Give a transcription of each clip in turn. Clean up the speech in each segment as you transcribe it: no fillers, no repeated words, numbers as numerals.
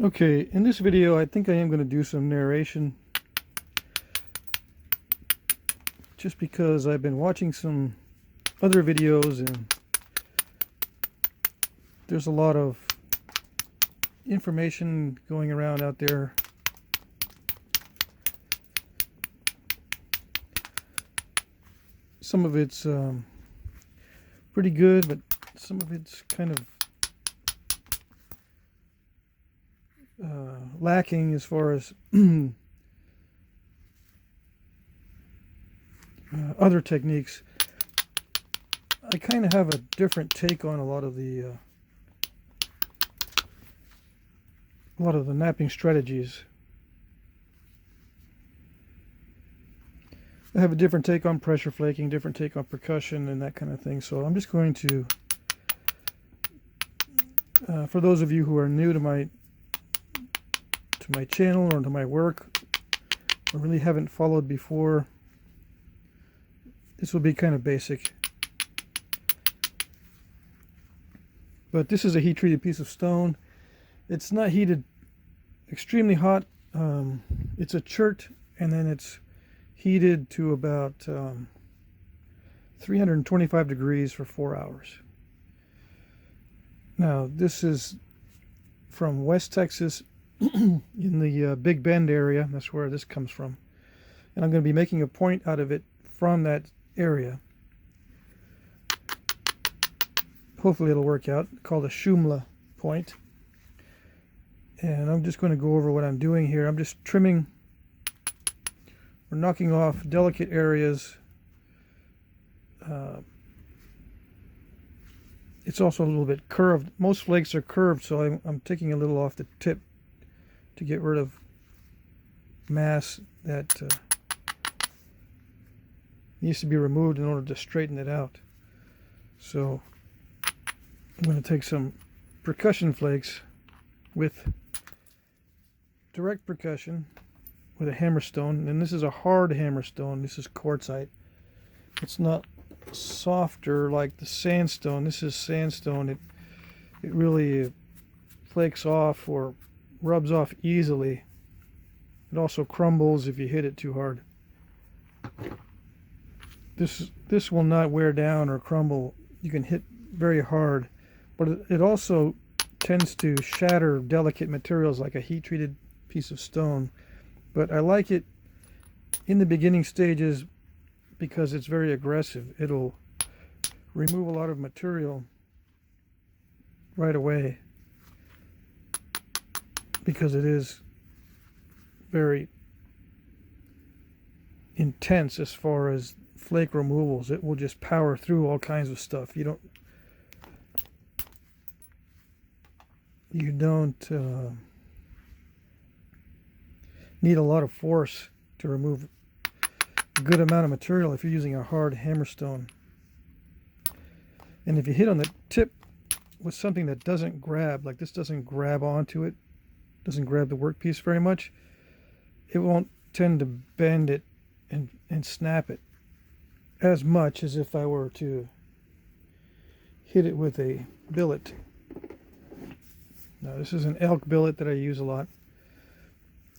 Okay, in this video I think I am going to do some narration just because I've been watching some other videos and there's a lot of information going around out there. Some of it's pretty good, but some of it's kind of lacking as far as other techniques. I kind of have a different take on a lot of the knapping strategies. I have a different take on pressure flaking, different take on percussion and that kind of thing. So I'm just going to, for those of you who are new to my channel or to my work, or really haven't followed before, this will be kind of basic. But this is a heat-treated piece of stone. It's not heated extremely hot. It's a chert, and then it's heated to about 325 degrees for 4 hours. Now, this is from West Texas in the Big Bend area. That's where this comes from. And I'm going to be making a point out of it from that area. Hopefully it'll work out. Called a Shumla point. And I'm just going to go over what I'm doing here. I'm just trimming or knocking off delicate areas. It's also a little bit curved. Most flakes are curved, so I'm taking a little off the tip to get rid of mass that needs to be removed in order to straighten it out. So I'm going to take some percussion flakes with direct percussion with a hammerstone, and this is a hard hammerstone. This is quartzite. It's not softer like the sandstone. This is sandstone. It really flakes off or rubs off easily. It also crumbles if you hit it too hard. This will not wear down or crumble. You can hit very hard, but it also tends to shatter delicate materials like a heat-treated piece of stone. But I like it in the beginning stages because it's very aggressive. It'll remove a lot of material right away because it is very intense as far as flake removals. It will just power through all kinds of stuff. You don't need a lot of force to remove a good amount of material if you're using a hard hammerstone. And if you hit on the tip with something that doesn't grab, like this doesn't grab onto it, doesn't grab the workpiece very much, it won't tend to bend it and snap it as much as if I were to hit it with a billet. Now this is an elk billet that I use a lot.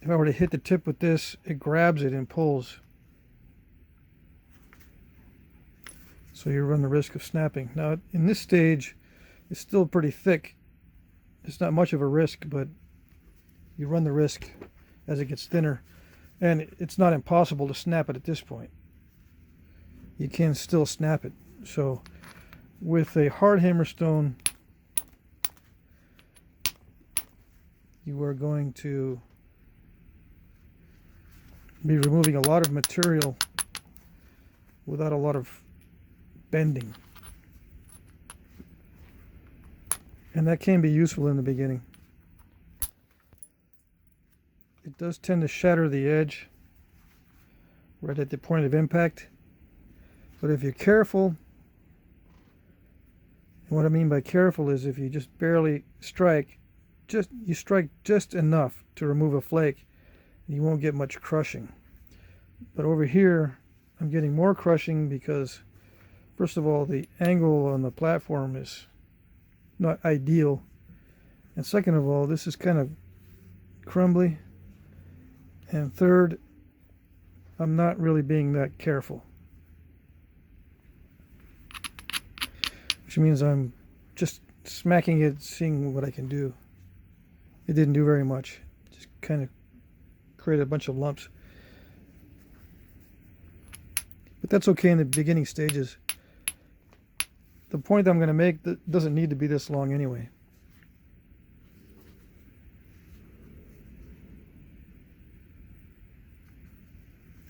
If I were to hit the tip with this, it grabs it and pulls. So you run the risk of snapping. Now in this stage, it's still pretty thick. It's not much of a risk, but you run the risk as it gets thinner. And it's not impossible to snap it at this point. You can still snap it. So with a hard hammerstone, you are going to be removing a lot of material without a lot of bending. And that can be useful in the beginning. It does tend to shatter the edge right at the point of impact. But if you're careful, and what I mean by careful is if you just barely strike, you strike just enough to remove a flake, you won't get much crushing. But over here, I'm getting more crushing because, first of all, the angle on the platform is not ideal. And second of all, this is kind of crumbly. And third, I'm not really being that careful. Which means I'm just smacking it, seeing what I can do. It didn't do very much. Just kind of created a bunch of lumps. But that's okay in the beginning stages. The point I'm going to make doesn't need to be this long anyway.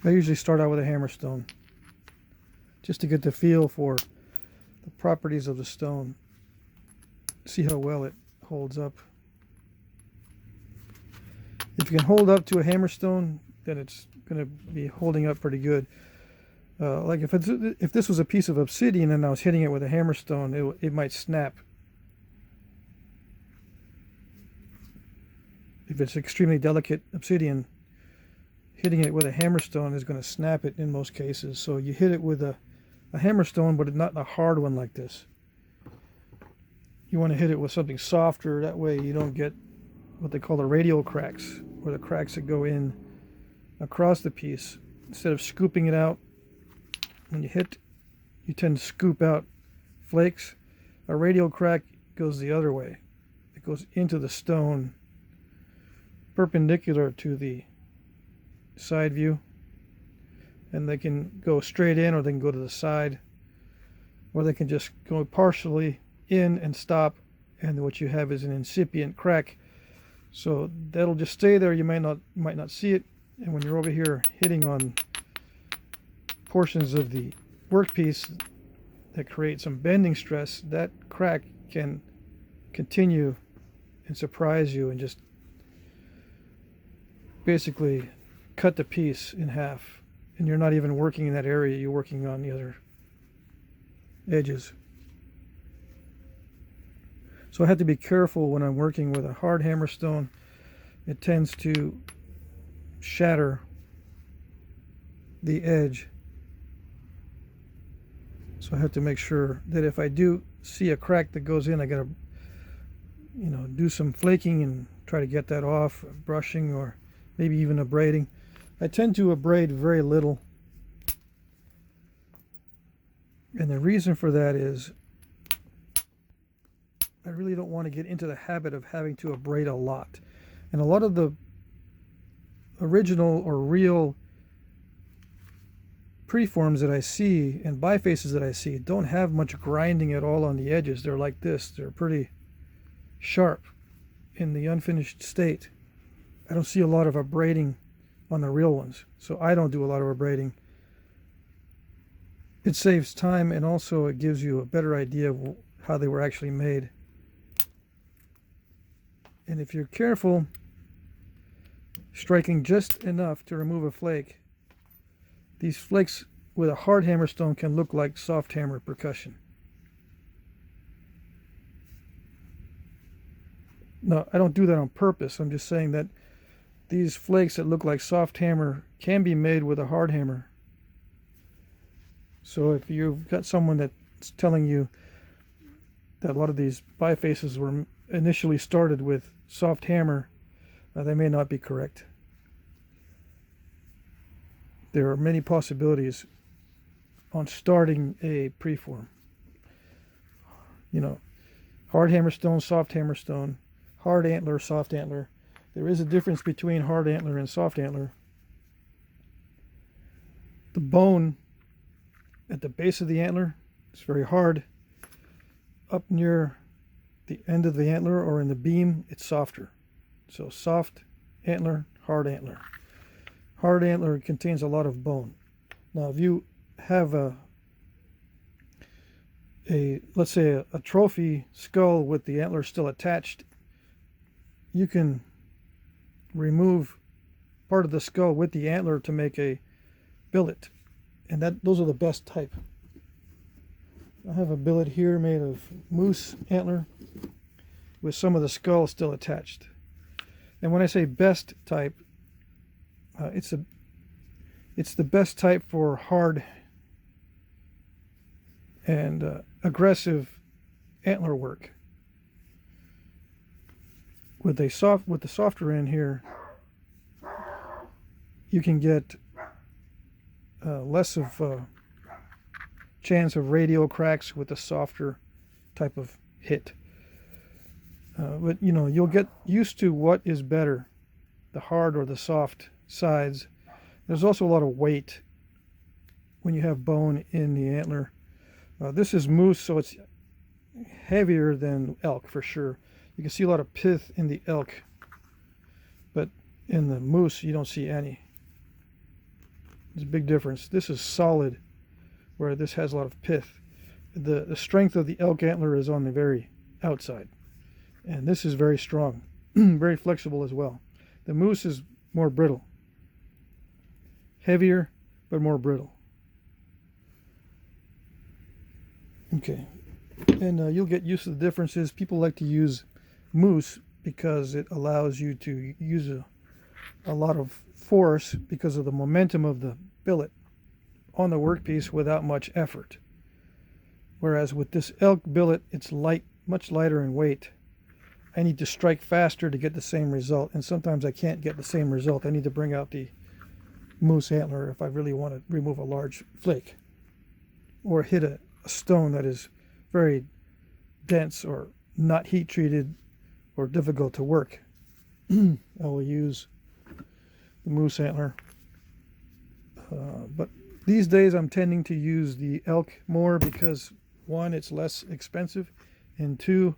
I usually start out with a hammerstone just to get the feel for the properties of the stone. See how well it holds up. If you can hold up to a hammerstone, then it's going to be holding up pretty good. Like if this was a piece of obsidian and I was hitting it with a hammerstone, it might snap. If it's extremely delicate obsidian, hitting it with a hammerstone is going to snap it in most cases. So you hit it with a hammerstone, but not a hard one like this. You want to hit it with something softer. That way you don't get what they call the radial cracks, or the cracks that go in across the piece. Instead of scooping it out, when you hit, you tend to scoop out flakes. A radial crack goes the other way. It goes into the stone, perpendicular to the side view, and they can go straight in, or they can go to the side, or they can just go partially in and stop, and what you have is an incipient crack. So that'll just stay there. You might not see it, and when you're over here hitting on portions of the workpiece that create some bending stress, that crack can continue and surprise you and just basically cut the piece in half. And you're not even working in that area, you're working on the other edges. So I have to be careful when I'm working with a hard hammerstone. It tends to shatter the edge. So I have to make sure that if I do see a crack that goes in, I gotta, do some flaking and try to get that off, brushing, or maybe even abrading. I tend to abrade very little. And the reason for that is I really don't want to get into the habit of having to abrade a lot. And a lot of the original or real preforms that I see and bifaces that I see don't have much grinding at all on the edges. They're like this. They're pretty sharp in the unfinished state. I don't see a lot of abrading on the real ones, so I don't do a lot of abrading. It saves time, and also it gives you a better idea of how they were actually made. And if you're careful, striking just enough to remove a flake, these flakes with a hard hammerstone can look like soft hammer percussion. No, I don't do that on purpose. I'm just saying that these flakes that look like soft hammer can be made with a hard hammer. So if you've got someone that's telling you that a lot of these bifaces were initially started with soft hammer, they may not be correct. There are many possibilities on starting a preform. Hard hammerstone, soft hammerstone, hard antler, soft antler. There is a difference between hard antler and soft antler. The bone at the base of the antler is very hard. Up near the end of the antler or in the beam, it's softer. So soft antler, hard antler. Hard antler contains a lot of bone. Now, if you have let's say a trophy skull with the antler still attached, you can remove part of the skull with the antler to make a billet, and those are the best type. I have a billet here made of moose antler with some of the skull still attached. And when I say best type, it's the best type for hard and aggressive antler work. with the softer end here, you can get less of chance of radial cracks with the softer type of hit. But you know, you'll get used to what is better, the hard or the soft sides. There's also a lot of weight when you have bone in the antler. This is moose, so it's heavier than elk for sure. You can see a lot of pith in the elk, but in the moose you don't see any. There's a big difference. This is solid, where this has a lot of pith. The strength of the elk antler is on the very outside, and this is very strong, very flexible as well. The moose is more brittle, heavier but more brittle. Okay, and you'll get used to the differences. People like to use moose because it allows you to use a lot of force because of the momentum of the billet on the workpiece without much effort. Whereas with this elk billet, it's light, much lighter in weight. I need to strike faster to get the same result, and sometimes I can't get the same result. I need to bring out the moose antler if I really want to remove a large flake or hit a stone that is very dense or not heat treated or difficult to work. I will use the moose antler. But these days I'm tending to use the elk more because, one, it's less expensive, and two,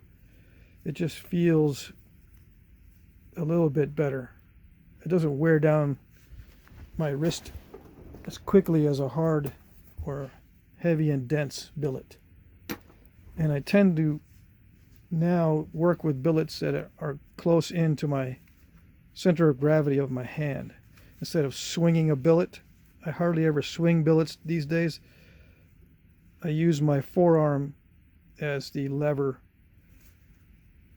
it just feels a little bit better. It doesn't wear down my wrist as quickly as a hard or heavy and dense billet. And I tend to now work with billets that are close into my center of gravity of my hand. Instead of swinging a billet, I hardly ever swing billets these days. I use my forearm as the lever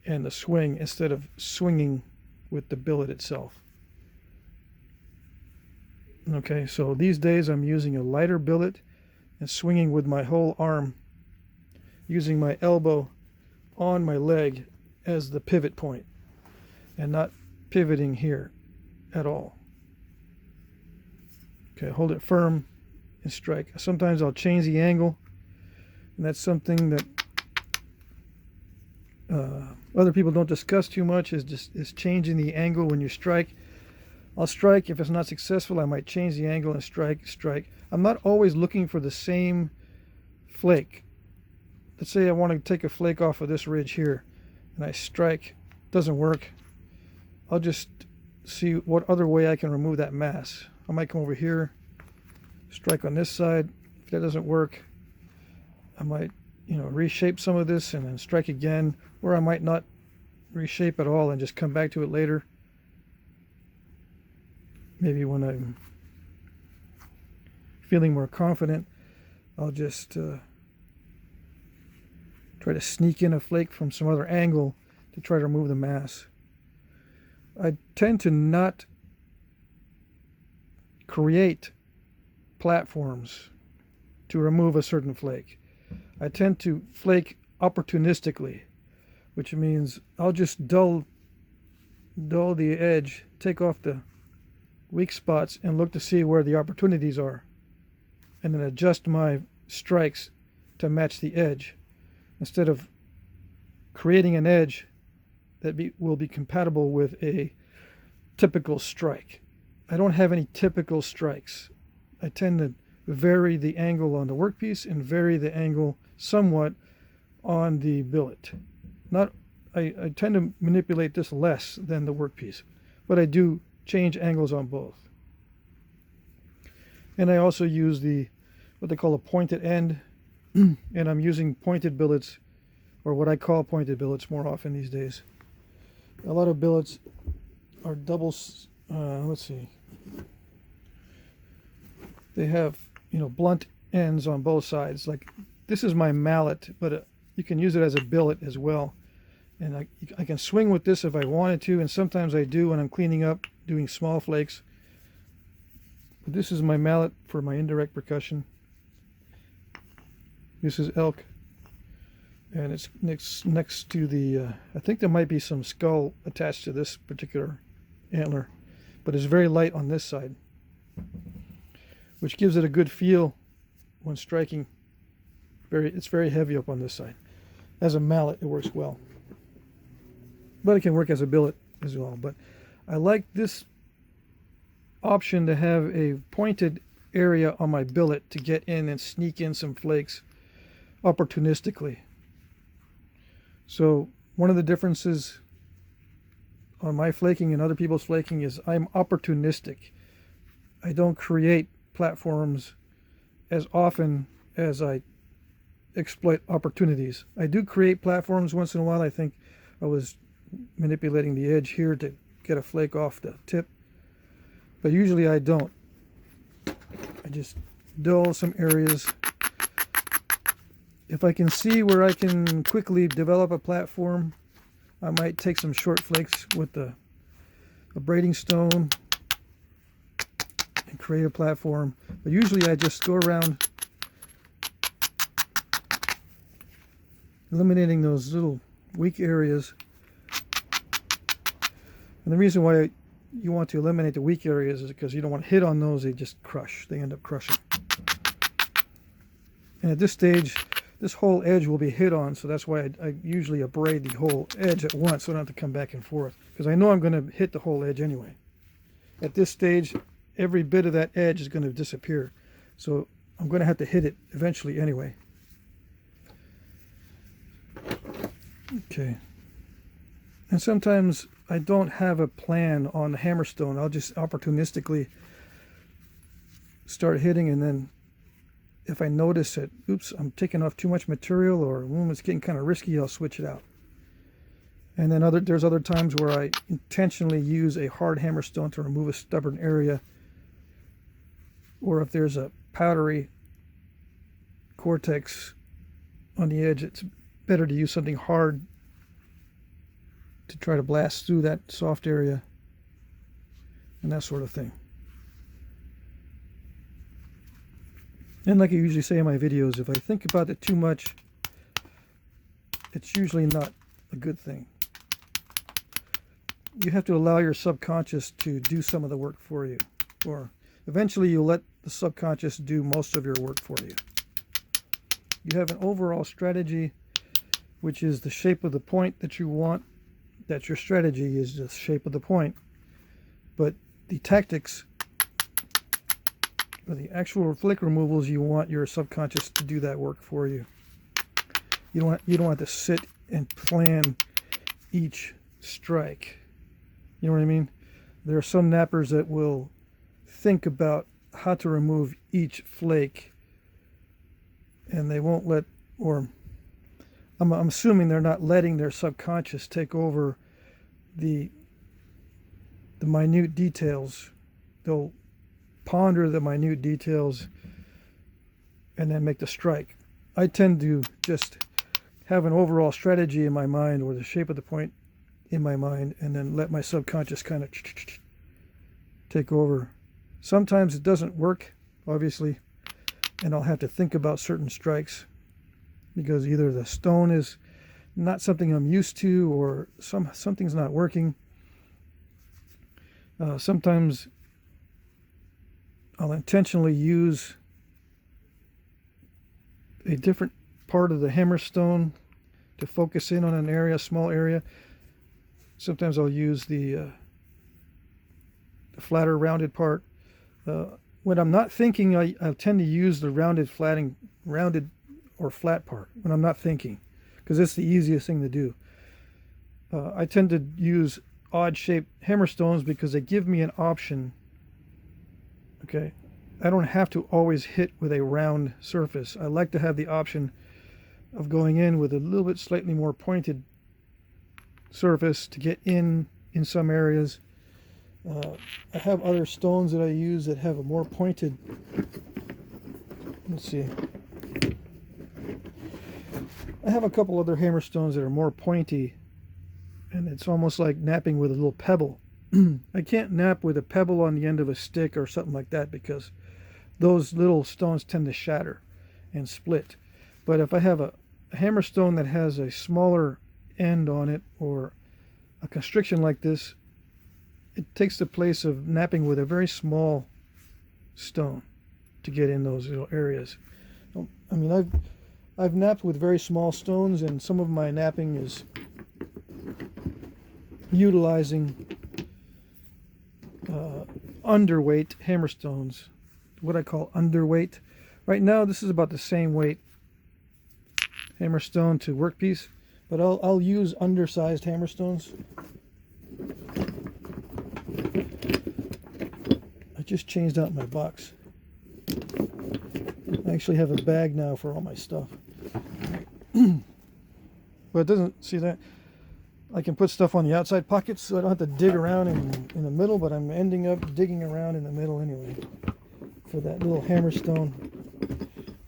and the swing instead of swinging with the billet itself. Okay, so these days I'm using a lighter billet and swinging with my whole arm, using my elbow on my leg as the pivot point and not pivoting here at all. Okay, hold it firm and strike. Sometimes I'll change the angle, and that's something that other people don't discuss too much, is changing the angle when you strike. I'll strike. If it's not successful, I might change the angle and strike. I'm not always looking for the same flake. Let's say I want to take a flake off of this ridge here, and I strike. Doesn't work. I'll just see what other way I can remove that mass. I might come over here, strike on this side. If that doesn't work, I might, reshape some of this and then strike again, or I might not reshape at all and just come back to it later. Maybe when I'm feeling more confident, I'll just try to sneak in a flake from some other angle to try to remove the mass. I tend to not create platforms to remove a certain flake. I tend to flake opportunistically, which means I'll just dull the edge, take off the weak spots, and look to see where the opportunities are, and then adjust my strikes to match the edge, instead of creating an edge that will be compatible with a typical strike. I don't have any typical strikes. I tend to vary the angle on the workpiece and vary the angle somewhat on the billet. I tend to manipulate this less than the workpiece, but I do change angles on both. And I also use what they call a pointed end, and I'm using pointed billets, or what I call pointed billets, more often these days. A lot of billets are double, let's see, they have blunt ends on both sides. Like this is my mallet, but you can use it as a billet as well. And I can swing with this if I wanted to, and sometimes I do when I'm cleaning up, doing small flakes. But this is my mallet for my indirect percussion. This is elk. and it's next to the I think there might be some skull attached to this particular antler, but it's very light on this side, which gives it a good feel when striking. It's very heavy up on this side. As a mallet, it works well, but it can work as a billet as well. But I like this option to have a pointed area on my billet to get in and sneak in some flakes opportunistically. So one of the differences on my flaking and other people's flaking is I'm opportunistic. I don't create platforms as often as I exploit opportunities. I do create platforms once in a while. I think I was manipulating the edge here to get a flake off the tip, but usually I don't. I just dull some areas. If I can see where I can quickly develop a platform, I might take some short flakes with a braiding stone and create a platform. But usually I just go around eliminating those little weak areas. And the reason why you want to eliminate the weak areas is because you don't want to hit on those. They just crush. They end up crushing. And at this stage, this whole edge will be hit on, so that's why I usually abrade the whole edge at once so I don't have to come back and forth, because I know I'm going to hit the whole edge anyway. At this stage, every bit of that edge is going to disappear, so I'm going to have to hit it eventually anyway. Okay. And sometimes I don't have a plan on the hammerstone. I'll just opportunistically start hitting, and then if I notice that, oops, I'm taking off too much material, or it's getting kind of risky, I'll switch it out. And then there's other times where I intentionally use a hard hammerstone to remove a stubborn area, or if there's a powdery cortex on the edge, it's better to use something hard to try to blast through that soft area and that sort of thing. And like I usually say in my videos, if I think about it too much, it's usually not a good thing. You have to allow your subconscious to do some of the work for you, or eventually you'll let the subconscious do most of your work for you. You have an overall strategy, which is the shape of the point that you want. That's your strategy, is the shape of the point. But the tactics, or the actual flake removals, you want your subconscious to do that work for you. You don't have to sit and plan each strike. You know what I mean? There are some knappers that will think about how to remove each flake, and they won't let, or I'm assuming they're not letting their subconscious take over the minute details. They'll ponder the minute details and then make the strike. I tend to just have an overall strategy in my mind, or the shape of the point in my mind, and then let my subconscious kind of take over. Sometimes it doesn't work, obviously, and I'll have to think about certain strikes, because either the stone is not something I'm used to, or something's not working. Sometimes I'll intentionally use a different part of the hammerstone to focus in on an area, a small area. Sometimes I'll use the flatter, rounded part. When I'm not thinking, I tend to use the rounded or flat part when I'm not thinking, because it's the easiest thing to do. I tend to use odd-shaped hammerstones because they give me an option. Okay, I don't have to always hit with a round surface. I like to have the option of going in with a little bit slightly more pointed surface to get in some areas. I have other stones that I use that have a more pointed, let's see, I have a couple other hammerstones that are more pointy, and it's almost like knapping with a little pebble. I can't knap with a pebble on the end of a stick or something like that, because those little stones tend to shatter and split. But if I have a a hammer stone that has a smaller end on it, or a constriction like this, it takes the place of knapping with a very small stone to get in those little areas. I mean, I've knapped with very small stones, and some of my knapping is utilizing underweight hammer stones, what I call underweight. Right now this is about the same weight hammer stone to workpiece, but I'll use undersized hammer stones. I just changed out my box. I actually have a bag now for all my stuff. But it doesn't, see that? I can put stuff on the outside pockets so I don't have to dig around in the middle, but I'm ending up digging around in the middle anyway for that little hammer stone.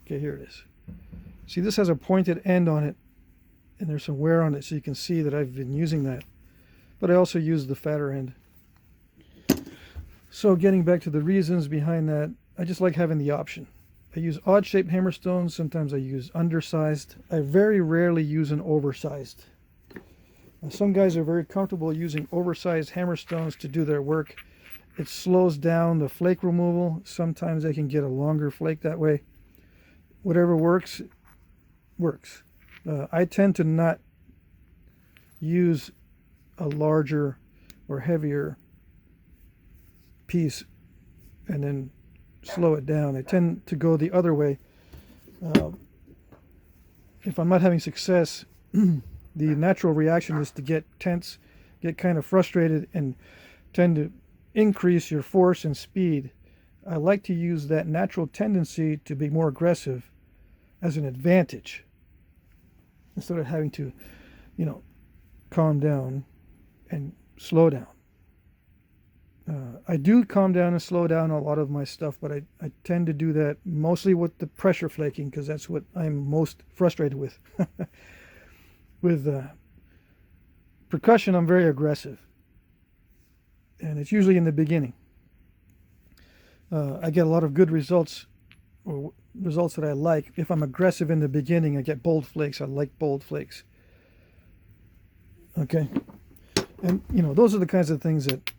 Okay, here it is. See, this has a pointed end on it, and there's some wear on it, so you can see that I've been using that. But I also use the fatter end. So getting back to the reasons behind that, I just like having the option. I use odd-shaped hammer stones. Sometimes I use undersized. I very rarely use an oversized. Some guys are very comfortable using oversized hammer stones to do their work. It slows down the flake removal. Sometimes they can get a longer flake that way. Whatever works, works. I tend to not use a larger or heavier piece and then slow it down. I tend to go the other way. If I'm not having success, the natural reaction is to get tense, get kind of frustrated, and tend to increase your force and speed. I like to use that natural tendency to be more aggressive as an advantage, instead of having to, calm down and slow down. I do calm down and slow down a lot of my stuff, but I tend to do that mostly with the pressure flaking, because that's what I'm most frustrated with. With percussion, I'm very aggressive, and it's usually in the beginning. I get a lot of good results, or results that I like. If I'm aggressive in the beginning, I get bold flakes. I like bold flakes. Okay, and those are the kinds of things that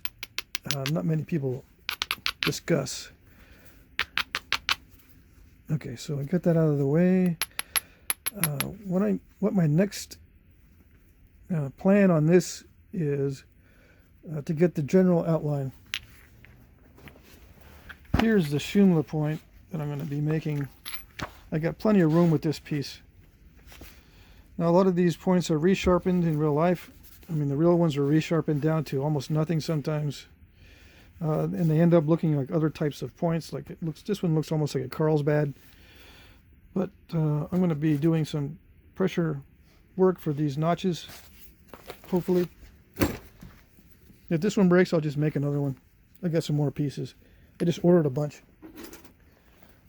not many people discuss. Okay, so I got that out of the way. What my next plan on this is to get the general outline. Here's the Shumla point that I'm going to be making. I got plenty of room with this piece. Now, a lot of these points are resharpened in real life. I mean, the real ones are resharpened down to almost nothing sometimes. And they end up looking like other types of points. Like this one looks almost like a Carlsbad. But I'm going to be doing some pressure work for these notches, hopefully. If this one breaks, I'll just make another one. I got some more pieces. I just ordered a bunch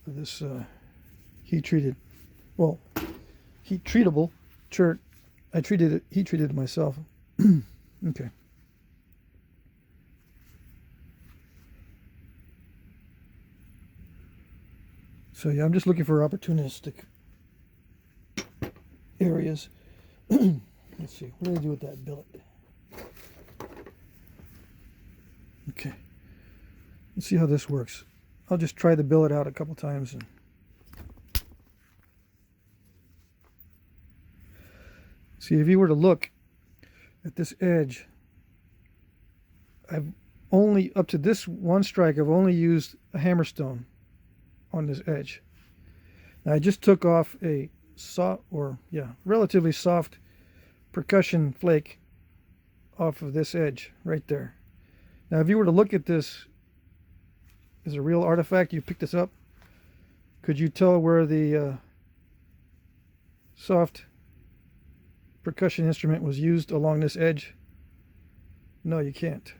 of this heat-treated, well, heat-treatable chert. I heat-treated it myself. Okay. So yeah, I'm just looking for opportunistic areas. Let's see, what do I do with that billet? Okay, let's see how this works. I'll just try the billet out a couple times. And see, if you were to look at this edge, I've only, up to this one strike, I've only used a hammer stone on this edge. Now, I just took off a relatively soft percussion flake off of this edge right there. Now, if you were to look at this as a real artifact, you pick this up, could you tell where the soft percussion instrument was used along this edge? No, you can't.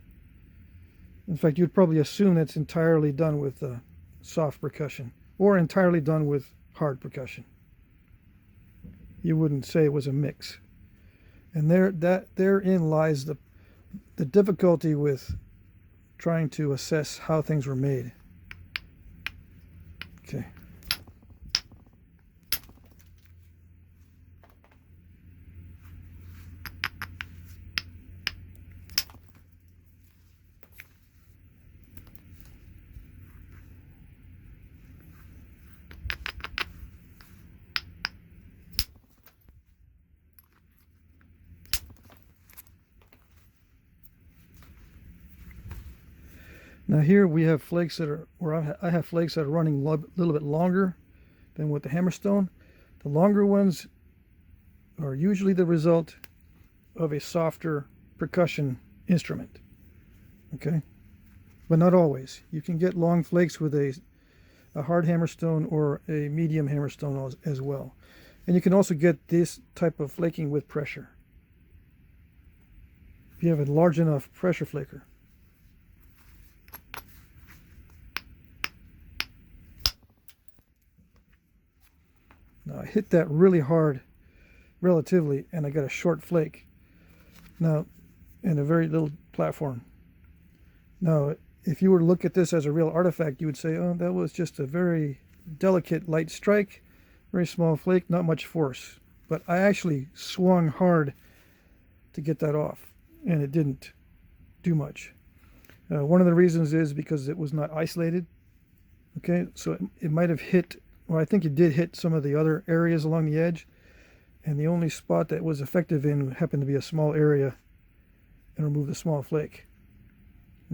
In fact, you'd probably assume that's entirely done with soft percussion, or entirely done with hard percussion. You wouldn't say it was a mix. And therein lies the difficulty with trying to assess how things were made. Okay. Now here we have flakes that are, I have flakes that are running a little bit longer than with the hammerstone. The longer ones are usually the result of a softer percussion instrument. Okay, but not always. You can get long flakes with a hard hammerstone or a medium hammerstone as well. And you can also get this type of flaking with pressure. If you have a large enough pressure flaker. Now I hit that really hard, relatively, and I got a short flake. Now, in a very little platform. Now, if you were to look at this as a real artifact, you would say, oh, that was just a very delicate light strike, very small flake, not much force. But I actually swung hard to get that off, and it didn't do much. One of the reasons is because it was not isolated. Okay, so it might have hit, well, I think it did hit some of the other areas along the edge, and the only spot that was effective in happened to be a small area and remove the small flake.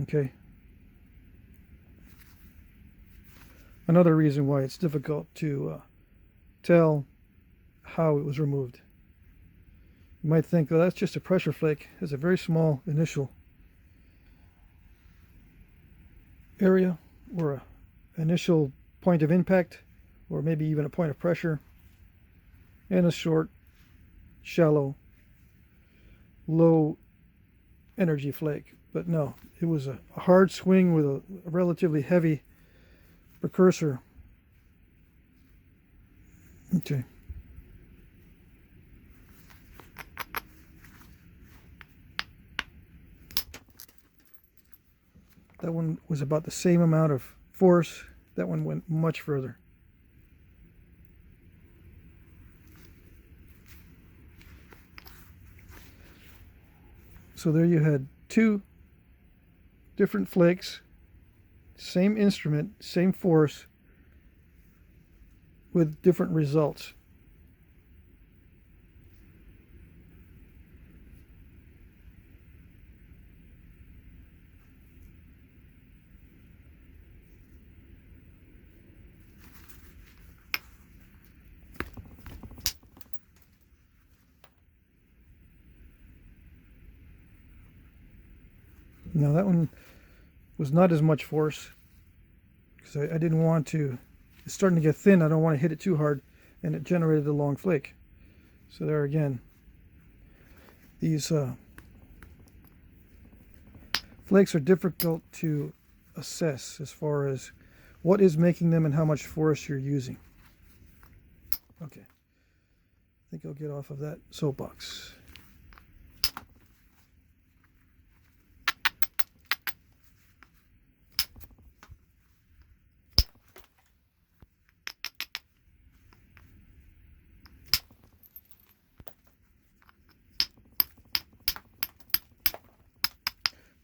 Okay. Another reason why it's difficult to tell how it was removed. You might think, well, that's just a pressure flake. It's a very small initial area, or an initial point of impact, or maybe even a point of pressure, and a short, shallow, low energy flake. But no, it was a hard swing with a relatively heavy precursor. Okay. That one was about the same amount of force. That one went much further. So there you had two different flakes, same instrument, same force, with different results. Now that one was not as much force, because I didn't want to, it's starting to get thin, I don't want to hit it too hard, and it generated a long flake. So there again, these flakes are difficult to assess as far as what is making them and how much force you're using. Okay, I think I'll get off of that soapbox.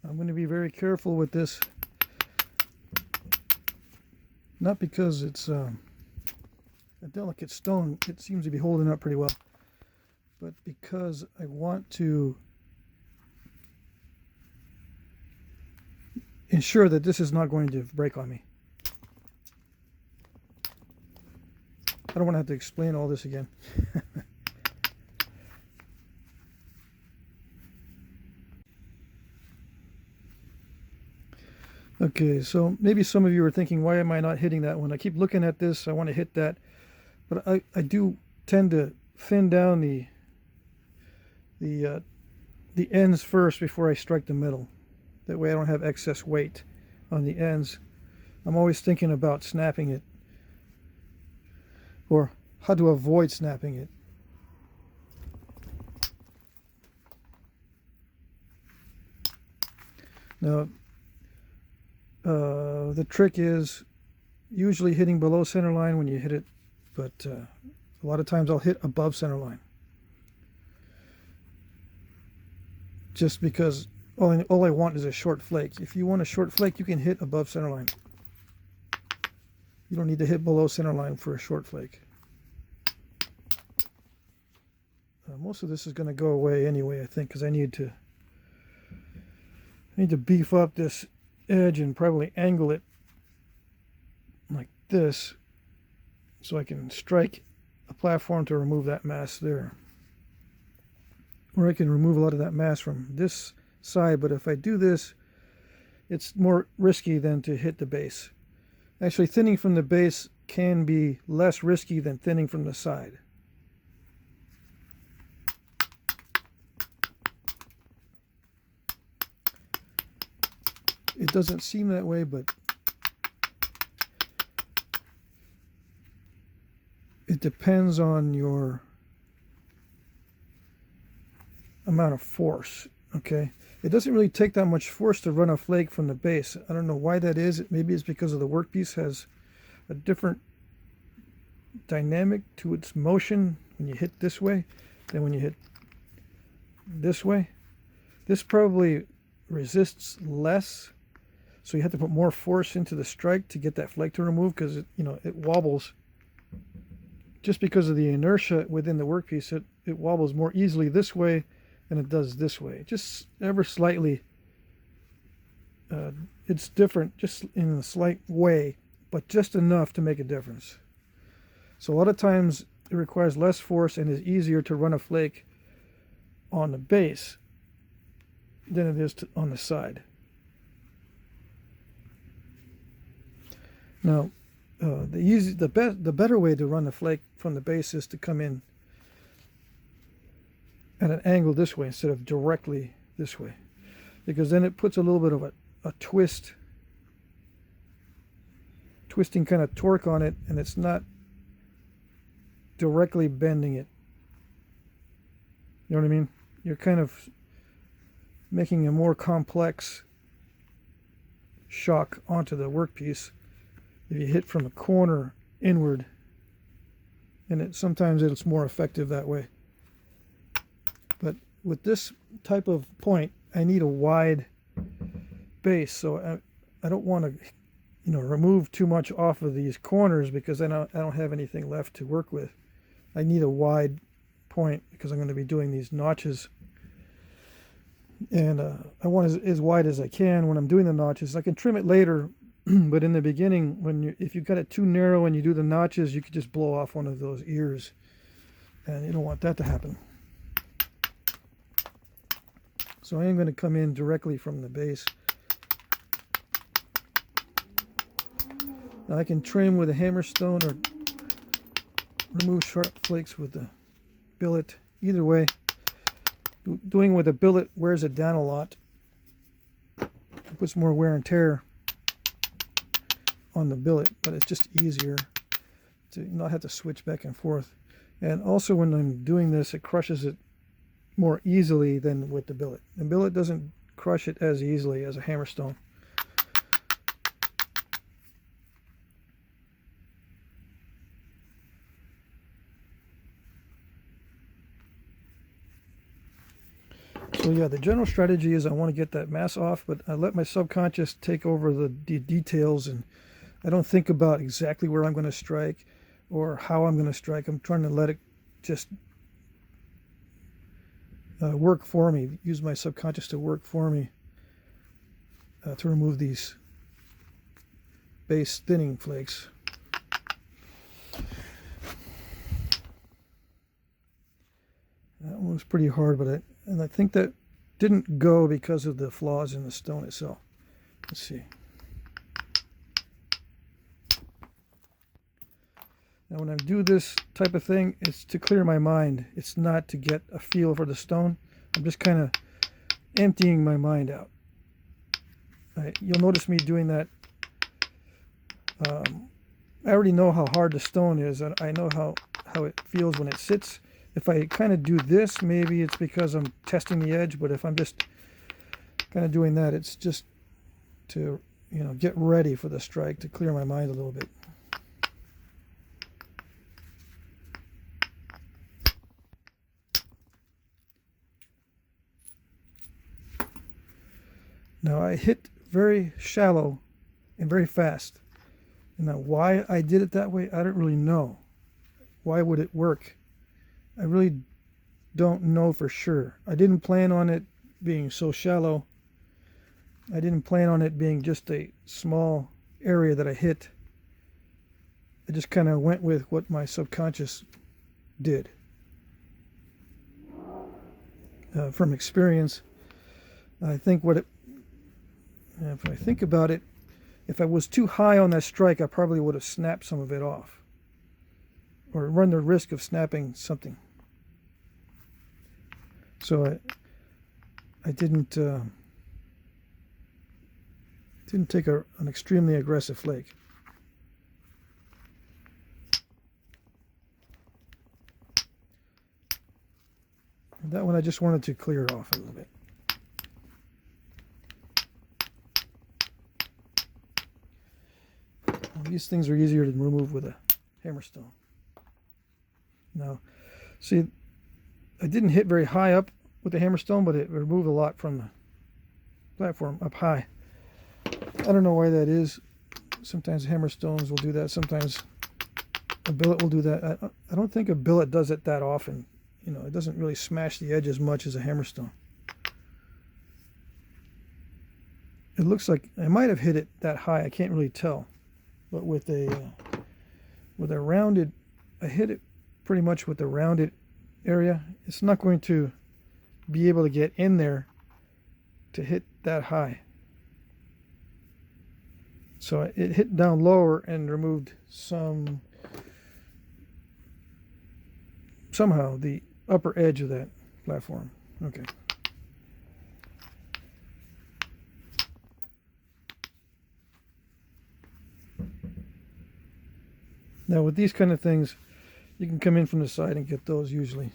I'm going to be very careful with this, not because it's a delicate stone, it seems to be holding up pretty well, but because I want to ensure that this is not going to break on me. I don't want to have to explain all this again. Okay, so maybe some of you are thinking, why am I not hitting that one? I keep looking at this, I want to hit that, but I do tend to thin down the ends first before I strike the middle. That way I don't have excess weight on the ends. I'm always thinking about snapping it, or how to avoid snapping it. Now, the trick is usually hitting below center line when you hit it, but a lot of times I'll hit above center line. Just because all I want is a short flake. If you want a short flake, you can hit above center line. You don't need to hit below center line for a short flake. Most of this is going to go away anyway, I think, because I need to beef up this edge and probably angle it like this so I can strike a platform to remove that mass there. Or I can remove a lot of that mass from this side, but if I do this, it's more risky than to hit the base. Actually, thinning from the base can be less risky than thinning from the side. It doesn't seem that way, but it depends on your amount of force. Okay, it doesn't really take that much force to run a flake from the base. I don't know why that is. Maybe it's because of the workpiece has a different dynamic to its motion when you hit this way than when you hit this way. This probably resists less, so you have to put more force into the strike to get that flake to remove, because it wobbles. Just because of the inertia within the workpiece, it wobbles more easily this way than it does this way. Just ever slightly. It's different just in a slight way, but just enough to make a difference. So a lot of times it requires less force and is easier to run a flake on the base than it is on the side. Now, the better way to run the flake from the base is to come in at an angle this way instead of directly this way, because then it puts a little bit of a twisting kind of torque on it, and it's not directly bending it. You know what I mean? You're kind of making a more complex shock onto the workpiece if you hit from a corner inward, and sometimes it's more effective that way. But with this type of point, I need a wide base, so I don't want to remove too much off of these corners, because then I don't have anything left to work with. I need a wide point because I'm going to be doing these notches, and I want as wide as I can when I'm doing the notches. I can trim it later, but in the beginning, if you've got it too narrow and you do the notches, you could just blow off one of those ears, and you don't want that to happen. So I am going to come in directly from the base. Now I can trim with a hammerstone or remove sharp flakes with the billet. Either way, doing with a billet wears it down a lot. It puts more wear and tear on the billet, but it's just easier to not have to switch back and forth. And also when I'm doing this, it crushes it more easily than with the billet. The billet doesn't crush it as easily as a hammerstone. So yeah, the general strategy is I want to get that mass off, but I let my subconscious take over the details, and I don't think about exactly where I'm going to strike or how I'm going to strike. I'm trying to let it just work for me, use my subconscious to work for me to remove these base thinning flakes. That one was pretty hard, but I think that didn't go because of the flaws in the stone itself. Let's see. Now when I do this type of thing, it's to clear my mind. It's not to get a feel for the stone. I'm just kind of emptying my mind out. You'll notice me doing that. I already know how hard the stone is, and I know how it feels when it sits. If I kind of do this, maybe it's because I'm testing the edge, but if I'm just kind of doing that, it's just to get ready for the strike, to clear my mind a little bit. Now I hit very shallow and very fast. And now why I did it that way, I don't really know. Why would it work? I really don't know for sure. I didn't plan on it being so shallow. I didn't plan on it being just a small area that I hit. I just kind of went with what my subconscious did. From experience, I think if I think about it, if I was too high on that strike, I probably would have snapped some of it off, or run the risk of snapping something. So I didn't take an extremely aggressive flake. That one I just wanted to clear it off a little bit. These things are easier to remove with a hammerstone. Now, see, I didn't hit very high up with the hammerstone, but it removed a lot from the platform up high. I don't know why that is. Sometimes hammerstones will do that. Sometimes a billet will do that. I don't think a billet does it that often. You know, it doesn't really smash the edge as much as a hammerstone. It looks like I might have hit it that high. I can't really tell. But with a rounded, I hit it pretty much with the rounded area. It's not going to be able to get in there to hit that high. So it hit down lower and removed somehow the upper edge of that platform. Okay. Now with these kind of things, you can come in from the side and get those usually.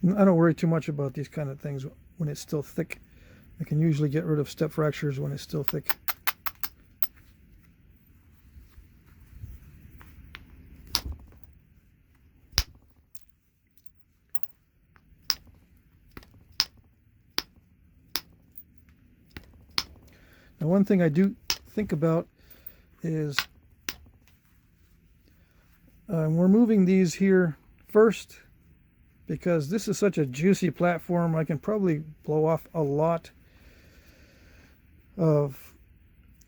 I don't worry too much about these kind of things when it's still thick. I can usually get rid of step fractures when it's still thick. Now, one thing I do think about is we're moving these here first, because this is such a juicy platform. I can probably blow off a lot of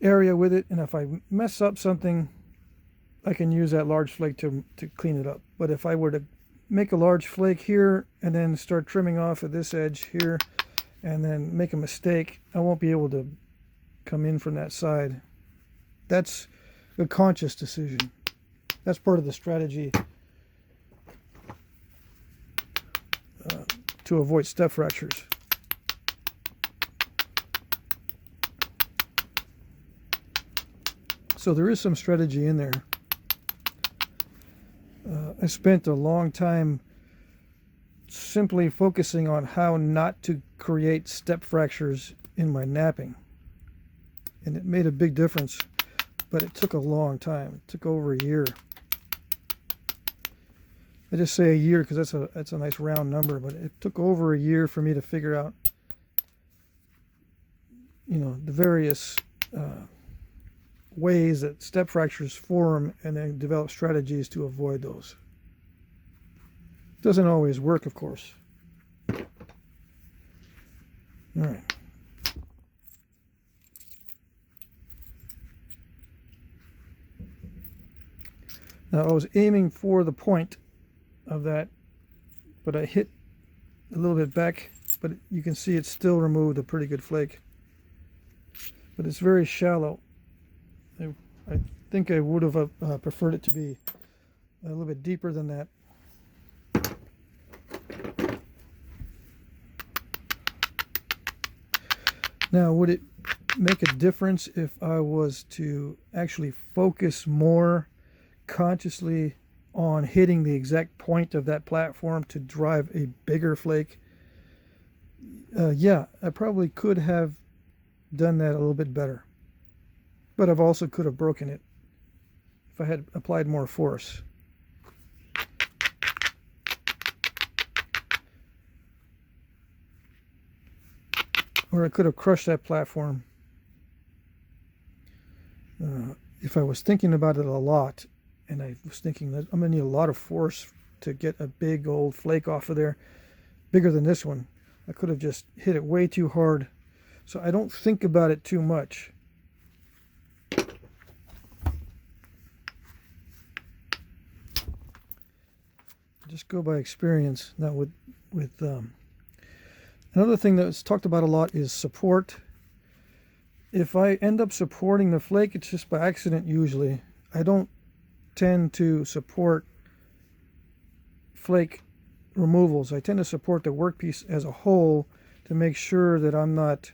area with it, and if I mess up something, I can use that large flake to clean it up. But if I were to make a large flake here and then start trimming off at this edge here and then make a mistake, I won't be able to come in from that side. That's a conscious decision. That's part of the strategy to avoid step fractures. So there is some strategy in there. I spent a long time simply focusing on how not to create step fractures in my knapping. And it made a big difference, but it took a long time. It took over a year. I just say a year because that's a nice round number, but it took over a year for me to figure out, you know, the various ways that step fractures form, and then develop strategies to avoid those. Doesn't always work, of course. All right. Now I was aiming for the point of that, but I hit a little bit back, but you can see it still removed a pretty good flake. But it's very shallow. I think I would have preferred it to be a little bit deeper than that. Now, would it make a difference if I was to actually focus more consciously on hitting the exact point of that platform to drive a bigger flake? Yeah, I probably could have done that a little bit better. But I've also could have broken it if I had applied more force. Or I could have crushed that platform. If I was thinking about it a lot, and I was thinking that I'm going to need a lot of force to get a big old flake off of there, bigger than this one. I could have just hit it way too hard, so I don't think about it too much. Just go by experience. Now with another thing that's talked about a lot is support. If I end up supporting the flake, it's just by accident usually. I don't tend to support flake removals. I tend to support the workpiece as a whole to make sure that I'm not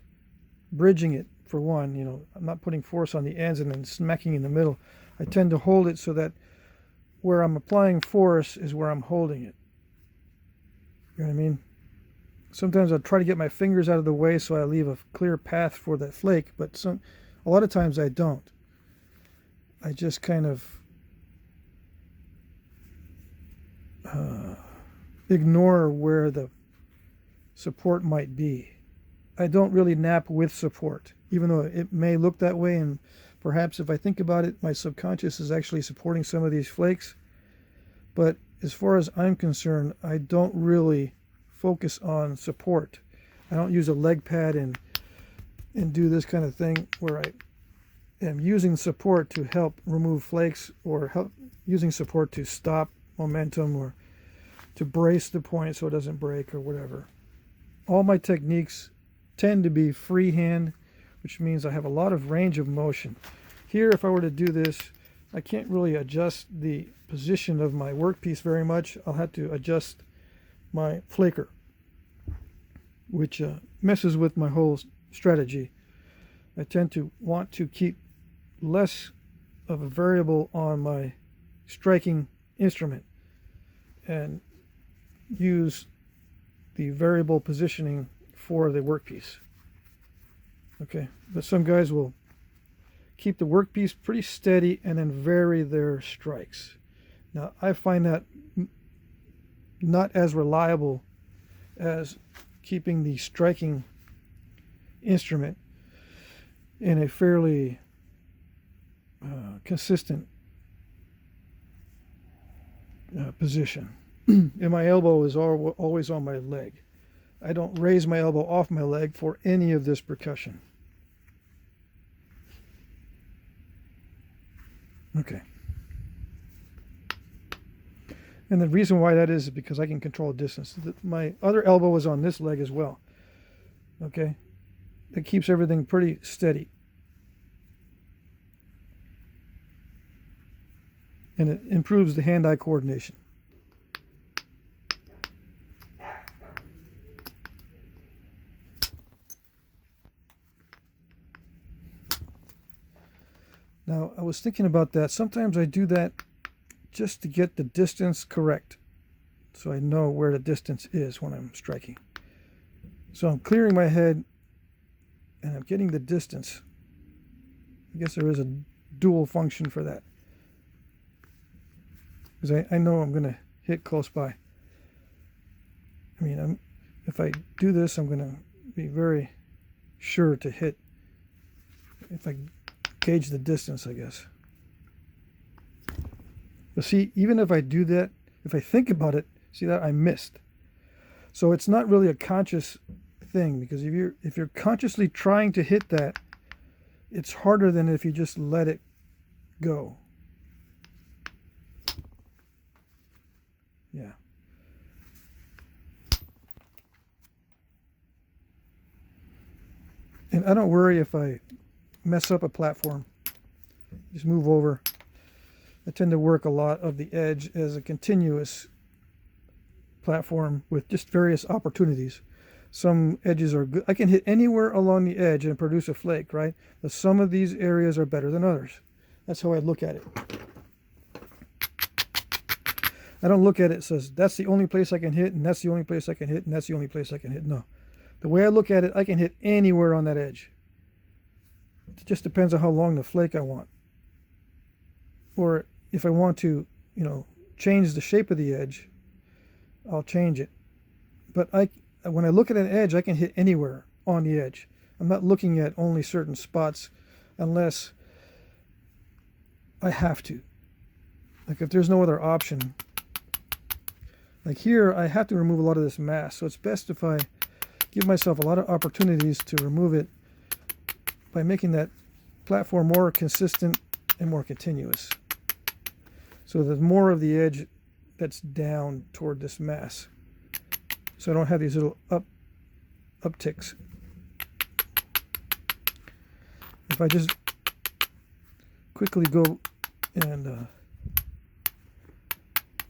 bridging it, for one. You know, I'm not putting force on the ends and then smacking in the middle. I tend to hold it so that where I'm applying force is where I'm holding it. You know what I mean? Sometimes I'll try to get my fingers out of the way so I leave a clear path for that flake, but a lot of times I don't. I just kind of ignore where the support might be. I don't really knap with support, even though it may look that way, and perhaps if I think about it, my subconscious is actually supporting some of these flakes. But as far as I'm concerned, I don't really focus on support. I don't use a leg pad and do this kind of thing where I am using support to help remove flakes, or using support to stop momentum, or to brace the point so it doesn't break, or whatever. All my techniques tend to be freehand, which means I have a lot of range of motion. Here, if I were to do this, I can't really adjust the position of my workpiece very much. I'll have to adjust my flaker, which messes with my whole strategy. I tend to want to keep less of a variable on my striking instrument and use the variable positioning for the workpiece. Okay, but some guys will keep the workpiece pretty steady and then vary their strikes. Now, I find that not as reliable as keeping the striking instrument in a fairly consistent position. And my elbow is always on my leg. I don't raise my elbow off my leg for any of this percussion. Okay. And the reason why that is because I can control distance. My other elbow is on this leg as well. Okay. That keeps everything pretty steady. And it improves the hand-eye coordination. Now, I was thinking about that. Sometimes I do that just to get the distance correct, so I know where the distance is when I'm striking. So I'm clearing my head and I'm getting the distance. I guess there is a dual function for that, because I know I'm going to hit close by. I mean, if I do this, I'm going to be very sure to hit. If I gauge the distance, I guess. But see, even if I do that, if I think about it, see that I missed. So it's not really a conscious thing, because if you're consciously trying to hit that, it's harder than if you just let it go. Yeah. And I don't worry if I mess up a platform. Just move over. I tend to work a lot of the edge as a continuous platform with just various opportunities. Some edges are good. I can hit anywhere along the edge and produce a flake, right? But some of these areas are better than others. That's how I look at it. I don't look at it as that's the only place I can hit, and that's the only place I can hit, and that's the only place I can hit. No. The way I look at it, I can hit anywhere on that edge. It just depends on how long the flake I want. Or if I want to, change the shape of the edge, I'll change it. But when I look at an edge, I can hit anywhere on the edge. I'm not looking at only certain spots unless I have to. Like if there's no other option. Like here, I have to remove a lot of this mass, so it's best if I give myself a lot of opportunities to remove it by making that platform more consistent and more continuous. So there's more of the edge that's down toward this mass. So I don't have these little upticks. If I just quickly go and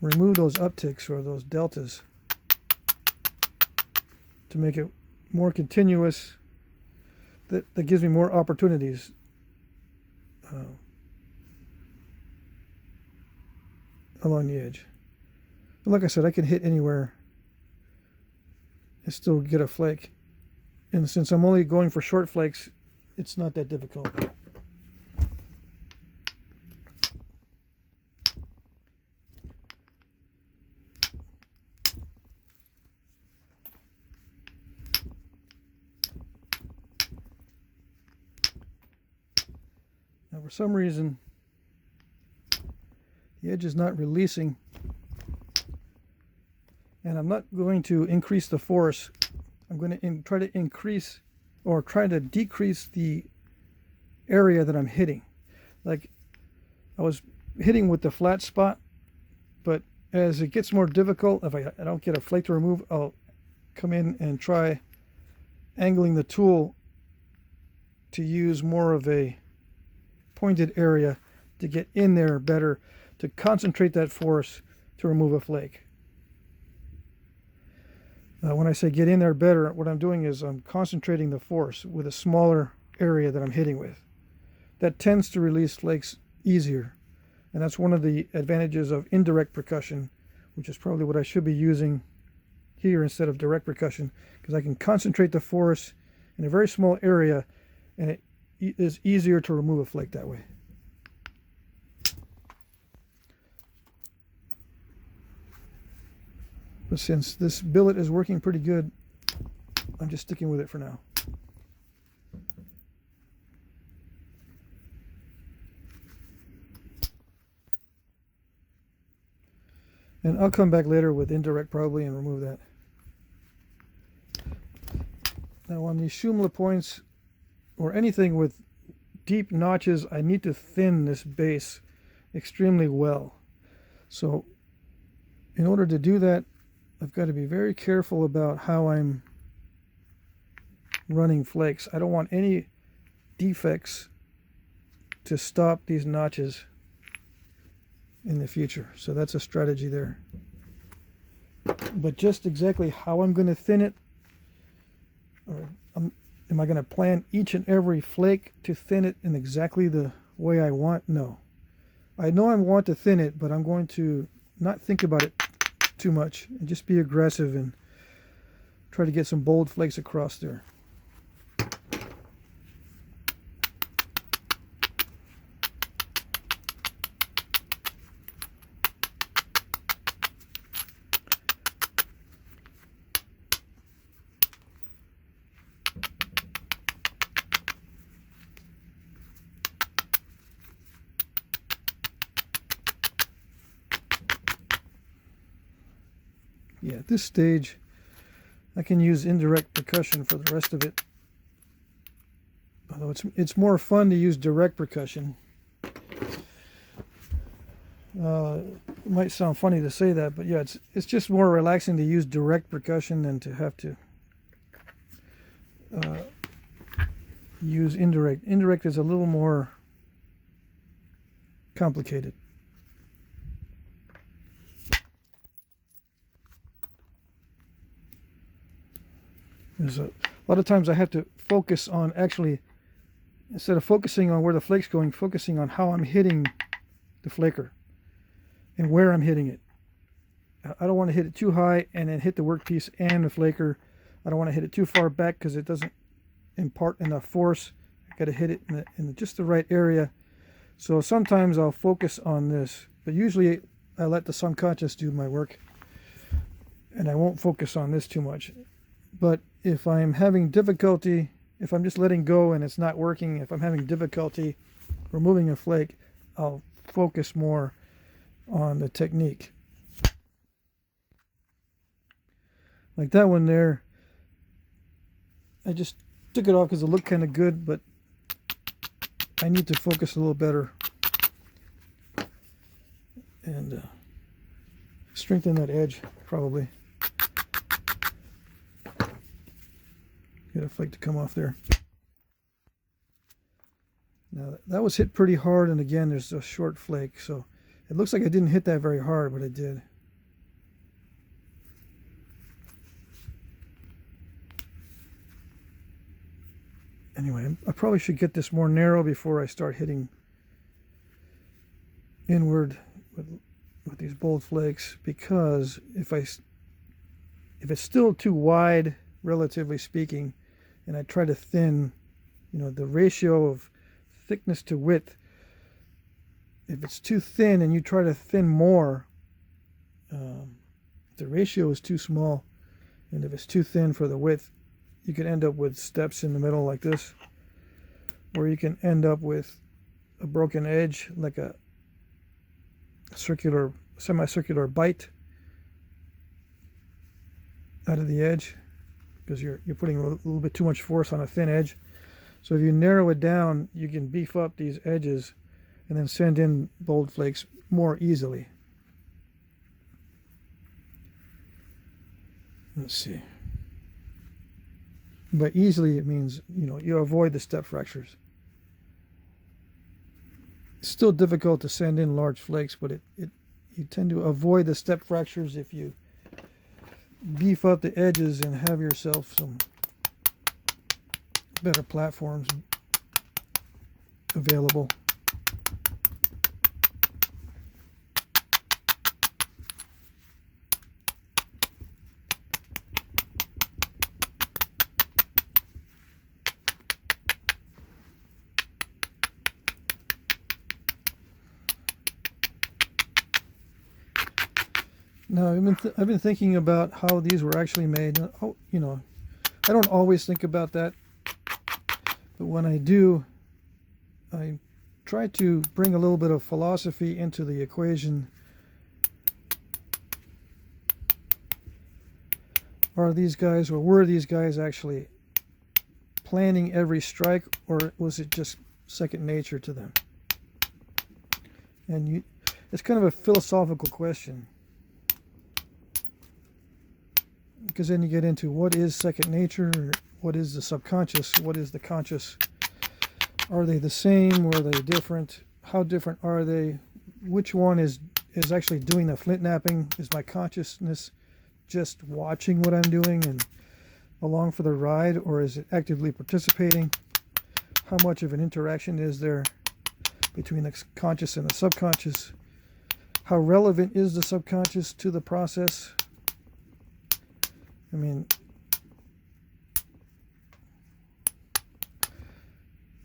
remove those upticks or those deltas to make it more continuous, that gives me more opportunities along the edge. But like I said, I can hit anywhere and still get a flake. And since I'm only going for short flakes, it's not that difficult. Now for some reason, the edge is not releasing, and I'm not going to increase the force. I'm going to try to increase or try to decrease the area that I'm hitting. Like I was hitting with the flat spot, but as it gets more difficult, if I don't get a flake to remove, I'll come in and try angling the tool to use more of a pointed area to get in there better, to concentrate that force to remove a flake. When I say get in there better, what I'm doing is I'm concentrating the force with a smaller area that I'm hitting with. That tends to release flakes easier. And that's one of the advantages of indirect percussion, which is probably what I should be using here instead of direct percussion, because I can concentrate the force in a very small area, and it is easier to remove a flake that way. But since this billet is working pretty good, I'm just sticking with it for now. And I'll come back later with indirect probably and remove that. Now on these Shumla points, or anything with deep notches, I need to thin this base extremely well. So in order to do that, I've got to be very careful about how I'm running flakes. I don't want any defects to stop these notches in the future. So that's a strategy there. But just exactly how I'm going to thin it, or am I going to plan each and every flake to thin it in exactly the way I want? No. I know I want to thin it, but I'm going to not think about it too much and just be aggressive and try to get some bold flakes across there. Yeah, at this stage, I can use indirect percussion for the rest of it. Although it's more fun to use direct percussion. It might sound funny to say that, but yeah, it's just more relaxing to use direct percussion than to have to use indirect. Indirect is a little more complicated. There's a lot of times I have to focus on actually, instead of focusing on where the flake's going, focusing on how I'm hitting the flaker and where I'm hitting it. I don't want to hit it too high and then hit the workpiece and the flaker. I don't want to hit it too far back because it doesn't impart enough force. I got to hit it in just the right area. So sometimes I'll focus on this, but usually I let the subconscious do my work and I won't focus on this too much. But if I'm having difficulty, if I'm just letting go and it's not working, if I'm having difficulty removing a flake, I'll focus more on the technique. Like that one there, I just took it off because it looked kind of good, but I need to focus a little better and strengthen that edge probably. Get a flake to come off there. Now that was hit pretty hard, and again there's a short flake, so it looks like I didn't hit that very hard, but I did. Anyway, I probably should get this more narrow before I start hitting inward with these bold flakes, because if it's still too wide, relatively speaking, and I try to thin, you know, the ratio of thickness to width, if it's too thin and you try to thin more, the ratio is too small, and if it's too thin for the width, you can end up with steps in the middle like this, or you can end up with a broken edge, like a circular, semicircular bite out of the edge, because you're putting a little bit too much force on a thin edge. So if you narrow it down, you can beef up these edges and then send in bold flakes more easily. Let's see. By easily, it means, you know, you avoid the step fractures. It's still difficult to send in large flakes, but you tend to avoid the step fractures if you beef up the edges and have yourself some better platforms available. Now, I've been thinking about how these were actually made. Oh, you know, I don't always think about that, but when I do, I try to bring a little bit of philosophy into the equation. Are these guys, or were these guys actually planning every strike, or was it just second nature to them? And it's kind of a philosophical question, because then you get into what is second nature, what is the subconscious, what is the conscious. Are they the same, or are they different? How different are they? Which one is actually doing the flint napping? Is my consciousness just watching what I'm doing and along for the ride, or is it actively participating? How much of an interaction is there between the conscious and the subconscious? How relevant is the subconscious to the process? I mean,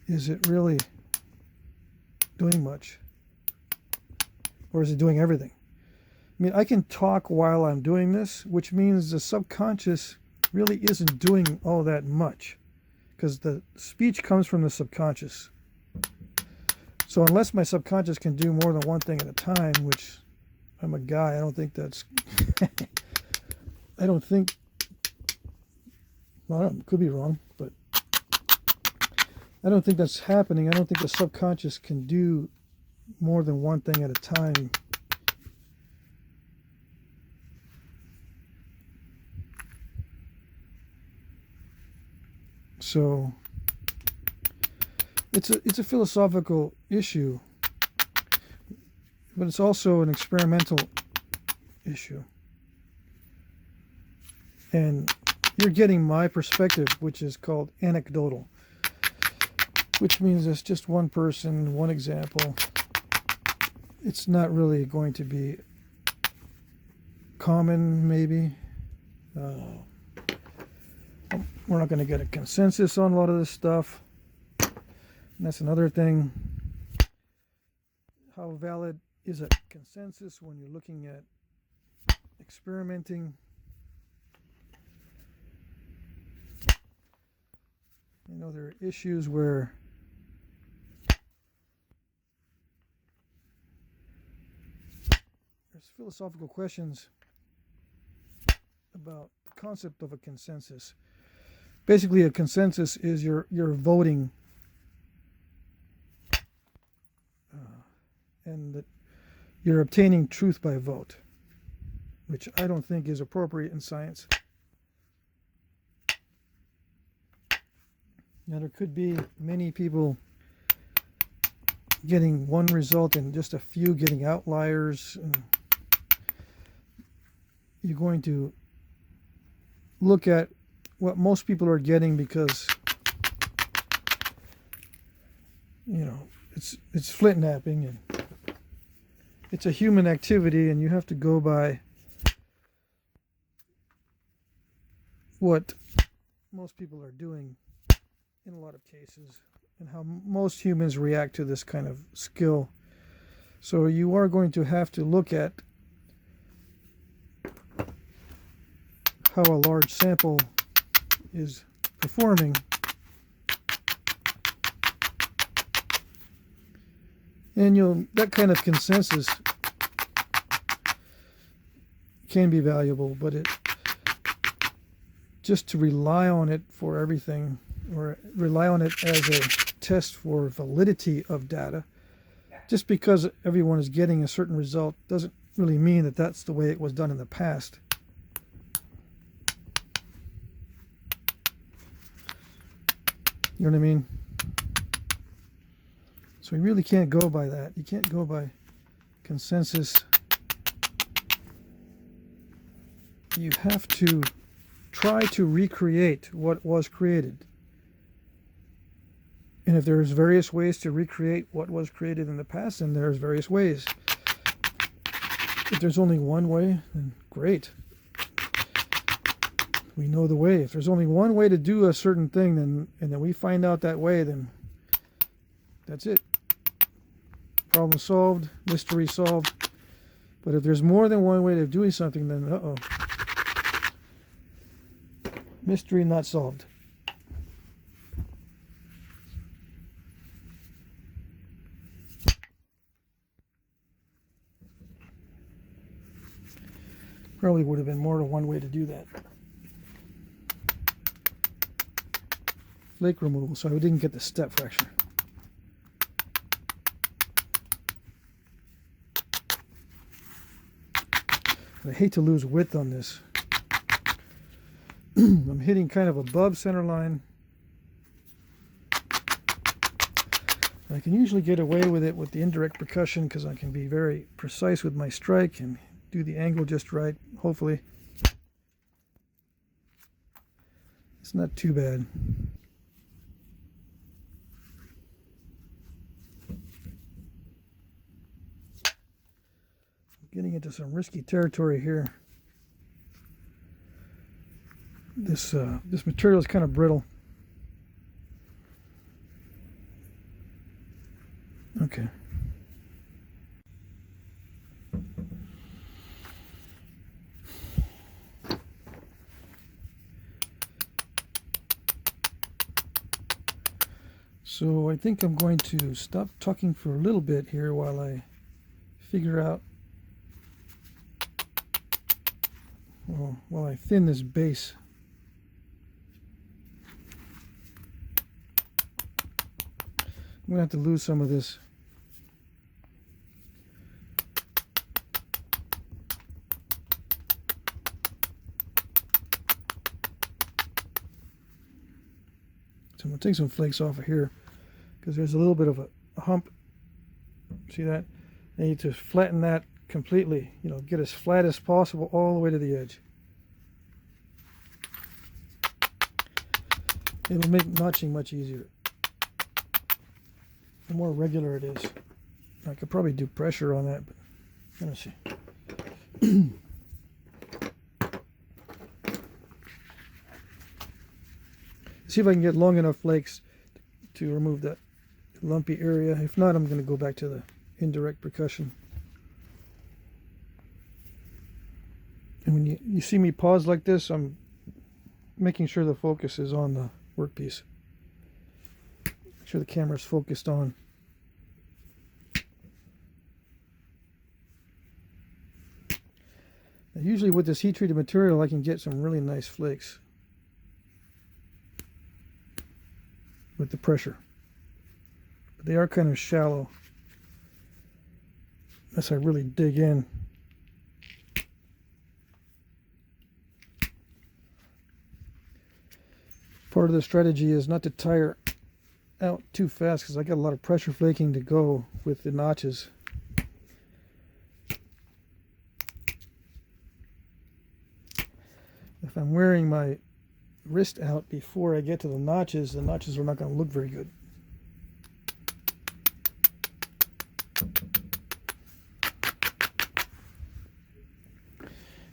is it really doing much? Or is it doing everything? I mean, I can talk while I'm doing this, which means the subconscious really isn't doing all that much, because the speech comes from the subconscious. So unless my subconscious can do more than one thing at a time, which I'm a guy, I don't think that's I don't think, well, I could be wrong, but I don't think that's happening. I don't think the subconscious can do more than one thing at a time. So it's a philosophical issue, but it's also an experimental issue. And you're getting my perspective, which is called anecdotal, which means it's just one person, one example. It's not really going to be common, maybe. We're not going to get a consensus on a lot of this stuff. And that's another thing. How valid is a consensus when you're looking at experimenting? You know, there are issues where there's philosophical questions about the concept of a consensus. Basically, a consensus is your voting, and that you're obtaining truth by vote, which I don't think is appropriate in science. Now, there could be many people getting one result and just a few getting outliers. And you're going to look at what most people are getting because, you know, it's Flintknapping, and it's a human activity, and you have to go by what most people are doing in a lot of cases, and how most humans react to this kind of skill. So you are going to have to look at how a large sample is performing, and that kind of consensus can be valuable, but just to rely on it for everything, or rely on it as a test for validity of data, just because everyone is getting a certain result doesn't really mean that that's the way it was done in the past. You know what I mean? So you really can't go by that. You can't go by consensus. You have to try to recreate what was created. And if there's various ways to recreate what was created in the past, then there's various ways. If there's only one way, then great. We know the way. If there's only one way to do a certain thing, and then we find out that way, then that's it. Problem solved, mystery solved. But if there's more than one way of doing something, then uh-oh. Mystery not solved. Probably would have been more than one way to do that. Flake removal, so I didn't get the step fracture. I hate to lose width on this. I'm hitting kind of above center line. I can usually get away with it with the indirect percussion because I can be very precise with my strike and do the angle just right, hopefully. It's not too bad. Getting into some risky territory here. This material is kind of brittle. Okay. So I think I'm going to stop talking for a little bit here while I figure out, well, while I thin this base. I'm going to have to lose some of this. So I'm going to take some flakes off of here because there's a little bit of a hump. See that? I need to flatten that completely, you know, get as flat as possible all the way to the edge. It'll make notching much easier. The more regular it is. I could probably do pressure on that, but let me see. See if I can get long enough flakes to remove that lumpy area. If not, I'm going to go back to the indirect percussion. And when you see me pause like this, I'm making sure the focus is on the workpiece. Make sure the camera's focused on. Usually with this heat treated material I can get some really nice flakes with the pressure, but they are kind of shallow unless I really dig in. Part of the strategy is not to tire out too fast because I got a lot of pressure flaking to go with the notches. If I'm wearing my wrist out before I get to the notches are not going to look very good.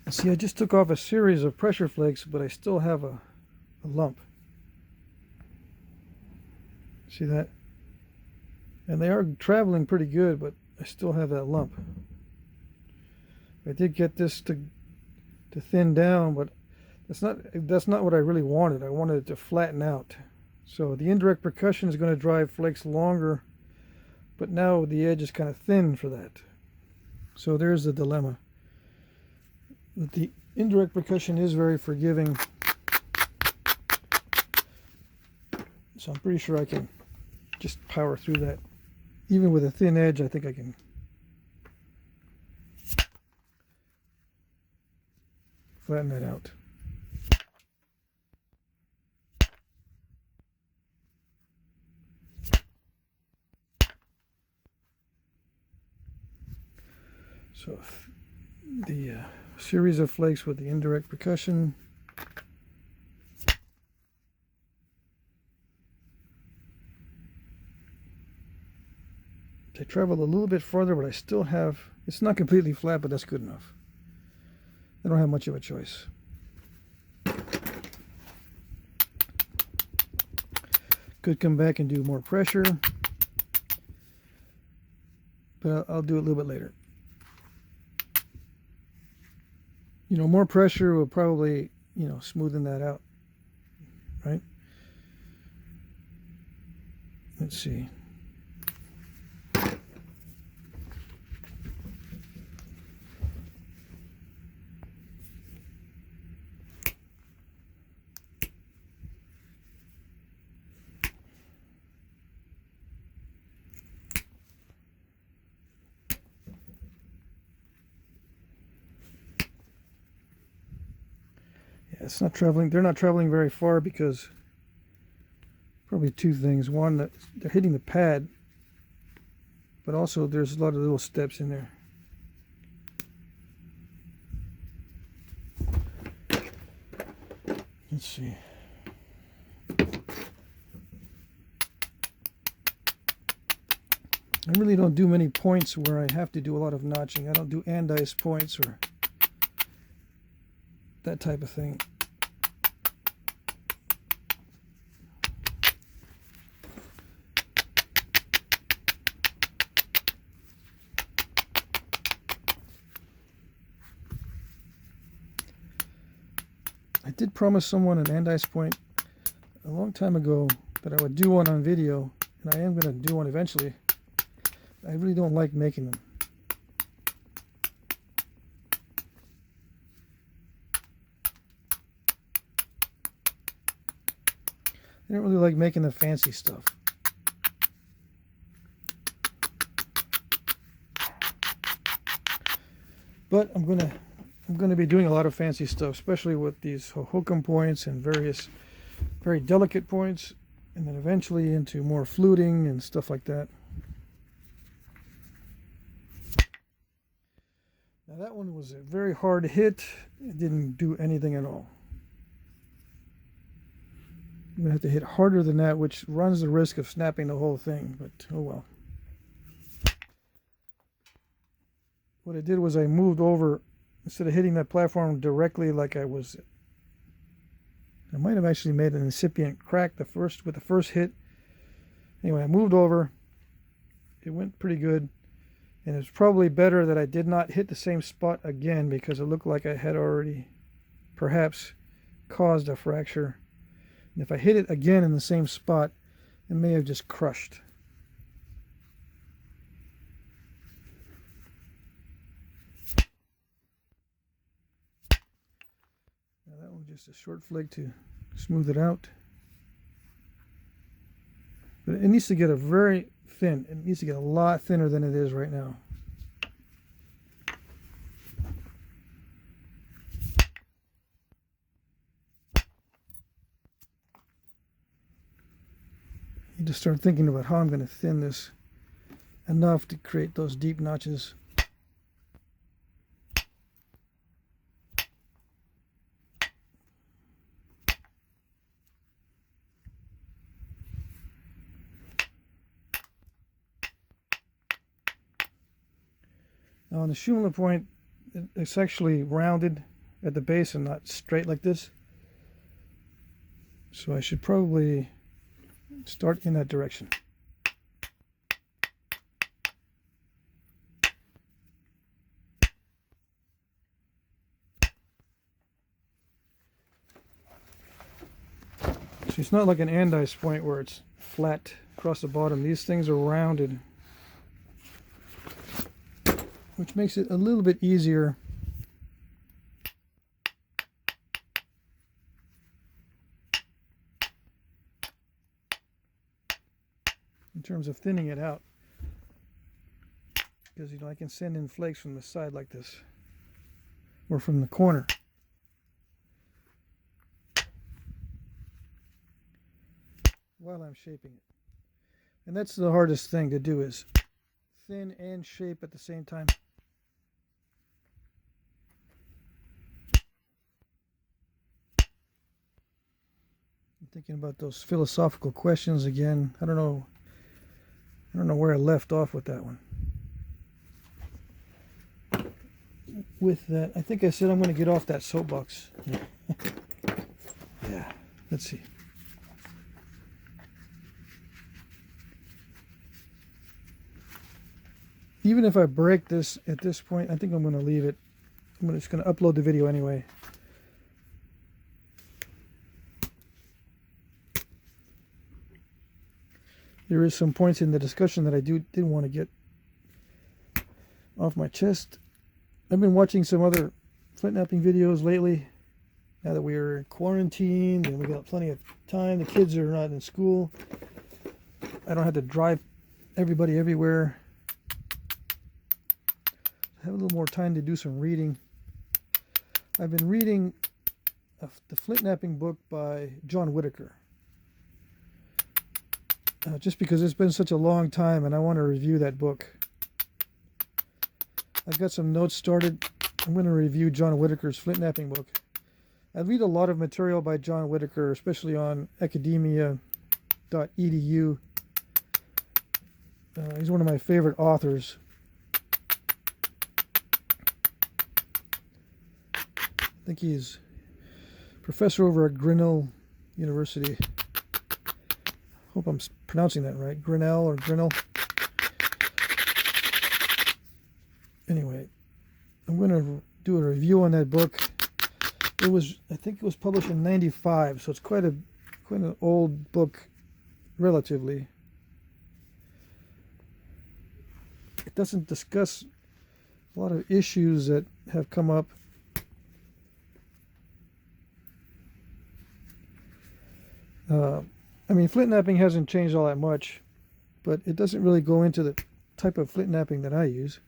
And see, I just took off a series of pressure flakes, but I still have a lump. See that? And they are traveling pretty good, but I still have that lump. I did get this to thin down, but that's not what I really wanted. I wanted it to flatten out. So the indirect percussion is going to drive flakes longer, but now the edge is kind of thin for that. So there's the dilemma. The indirect percussion is very forgiving, so I'm pretty sure I can just power through that. Even with a thin edge, I think I can flatten that out. So the series of flakes with the indirect percussion. They traveled a little bit farther, but I still have, it's not completely flat, but that's good enough. I don't have much of a choice. Could come back and do more pressure, but I'll do it a little bit later. You know, more pressure will probably, you know, smoothen that out, right? Let's see. It's not traveling, they're not traveling very far because probably two things. One, that they're hitting the pad, but also there's a lot of little steps in there. Let's see. I really don't do many points where I have to do a lot of notching. I don't do andice points or that type of thing. I did promise someone an andice point a long time ago that I would do one on video, and I am going to do one eventually. I really don't like making them. I don't really like making the fancy stuff. But I'm gonna be doing a lot of fancy stuff, especially with these hokum points and various very delicate points, and then eventually into more fluting and stuff like that. Now that one was a very hard hit. It didn't do anything at all. I'm going to have to hit harder than that, which runs the risk of snapping the whole thing, but oh well. What I did was I moved over, instead of hitting that platform directly like I was, I might have actually made an incipient crack with the first hit. Anyway, I moved over. It went pretty good. And it's probably better that I did not hit the same spot again, because it looked like I had already perhaps caused a fracture. And if I hit it again in the same spot, it may have just crushed. Just a short flake to smooth it out. But it needs to get a very thin. It needs to get a lot thinner than it is right now. I need to start thinking about how I'm going to thin this enough to create those deep notches. Now on the Shumla point, it's actually rounded at the base and not straight like this. So I should probably start in that direction. So it's not like an andice point where it's flat across the bottom. These things are rounded, which makes it a little bit easier in terms of thinning it out, because I can send in flakes from the side like this or from the corner. While I'm shaping it. And that's the hardest thing to do, is thin and shape at the same time. I'm thinking about those philosophical questions again. I don't know where I left off with that one. With that, I think I said I'm going to get off that soapbox. Yeah, let's see. Even if I break this at this point, I think I'm going to leave it. I'm just going to upload the video anyway. There is some points in the discussion that I did want to get off my chest. I've been watching some other Flintknapping videos lately. Now that we're quarantined and we got plenty of time, the kids are not in school. I don't have to drive everybody everywhere. I have a little more time to do some reading. I've been reading the Flintknapping book by John Whitaker. Just because it's been such a long time and I want to review that book. I've got some notes started. I'm going to review John Whitaker's Flintknapping book. I read a lot of material by John Whitaker, especially on academia.edu. He's one of my favorite authors. I think he's professor over at Grinnell University. Hope I'm pronouncing that right. Grinnell or Grinnell. Anyway, I'm going to do a review on that book. I think it was published in '95, so it's quite an old book, relatively. It doesn't discuss a lot of issues that have come up. I mean, Flintknapping hasn't changed all that much, but it doesn't really go into the type of Flintknapping that I use.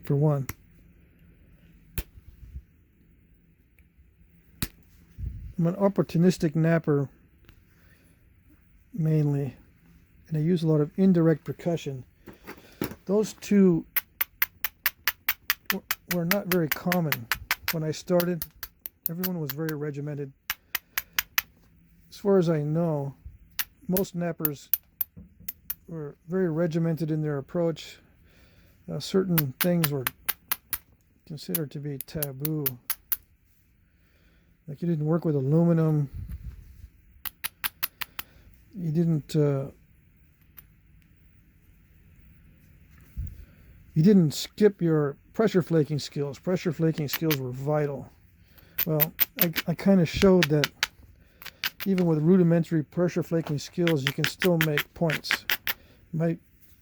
For one. I'm an opportunistic napper mainly, and I use a lot of indirect percussion. Those two were not very common when I started. Everyone was very regimented. As far as I know, most nappers were very regimented in their approach. Certain things were considered to be taboo. Like you didn't work with aluminum. You didn't skip your pressure flaking skills. Pressure flaking skills were vital. Well, I kind of showed that even with rudimentary pressure flaking skills, you can still make points.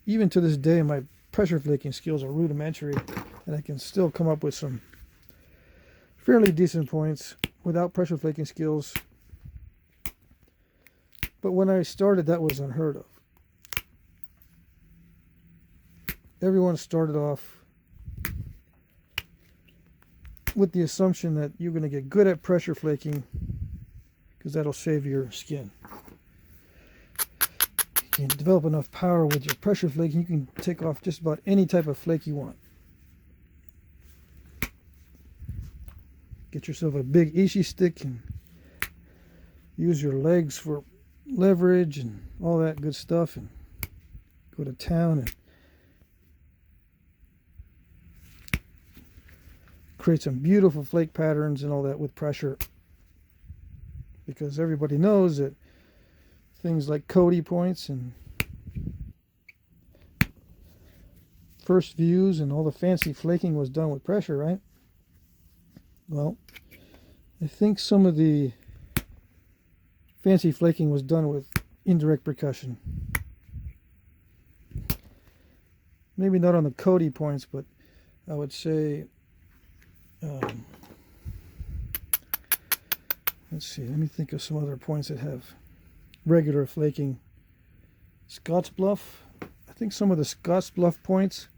Even to this day, my pressure flaking skills are rudimentary. and I can still come up with some fairly decent points without pressure flaking skills. But when I started, that was unheard of. Everyone started off with the assumption that you're going to get good at pressure flaking because that'll save your skin. You can develop enough power with your pressure flaking, you can take off just about any type of flake you want. Get yourself a big ishi stick and use your legs for leverage and all that good stuff, and go to town and create some beautiful flake patterns and all that with pressure, because everybody knows that things like Cody points and first views and all the fancy flaking was done with pressure, right? Well, I think some of the fancy flaking was done with indirect percussion. Maybe not on the Cody points, but I would say let's see, let me think of some other points that have regular flaking. Scott's Bluff. I think some of the Scott's Bluff points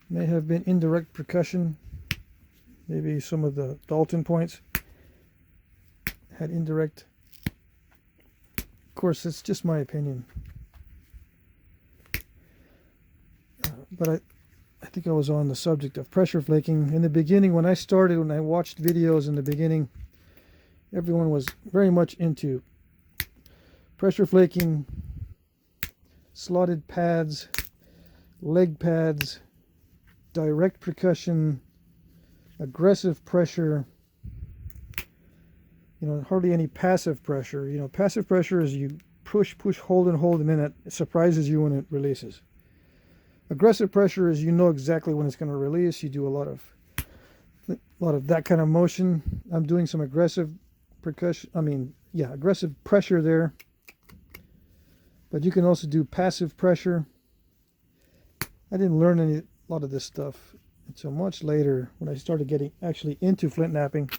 may have been indirect percussion. Maybe some of the Dalton points had indirect. Of course, it's just my opinion. But I think I was on the subject of pressure flaking. In the beginning, when I started, when I watched videos in the beginning, everyone was very much into pressure flaking, slotted pads, leg pads, direct percussion, aggressive pressure, hardly any passive pressure. Passive pressure is you push, hold, and then it surprises you when it releases. Aggressive pressure is exactly when it's going to release. You do a lot of that kind of motion. I'm doing some aggressive aggressive pressure there. But you can also do passive pressure. I didn't learn a lot of this stuff until much later when I started getting actually into flint knapping.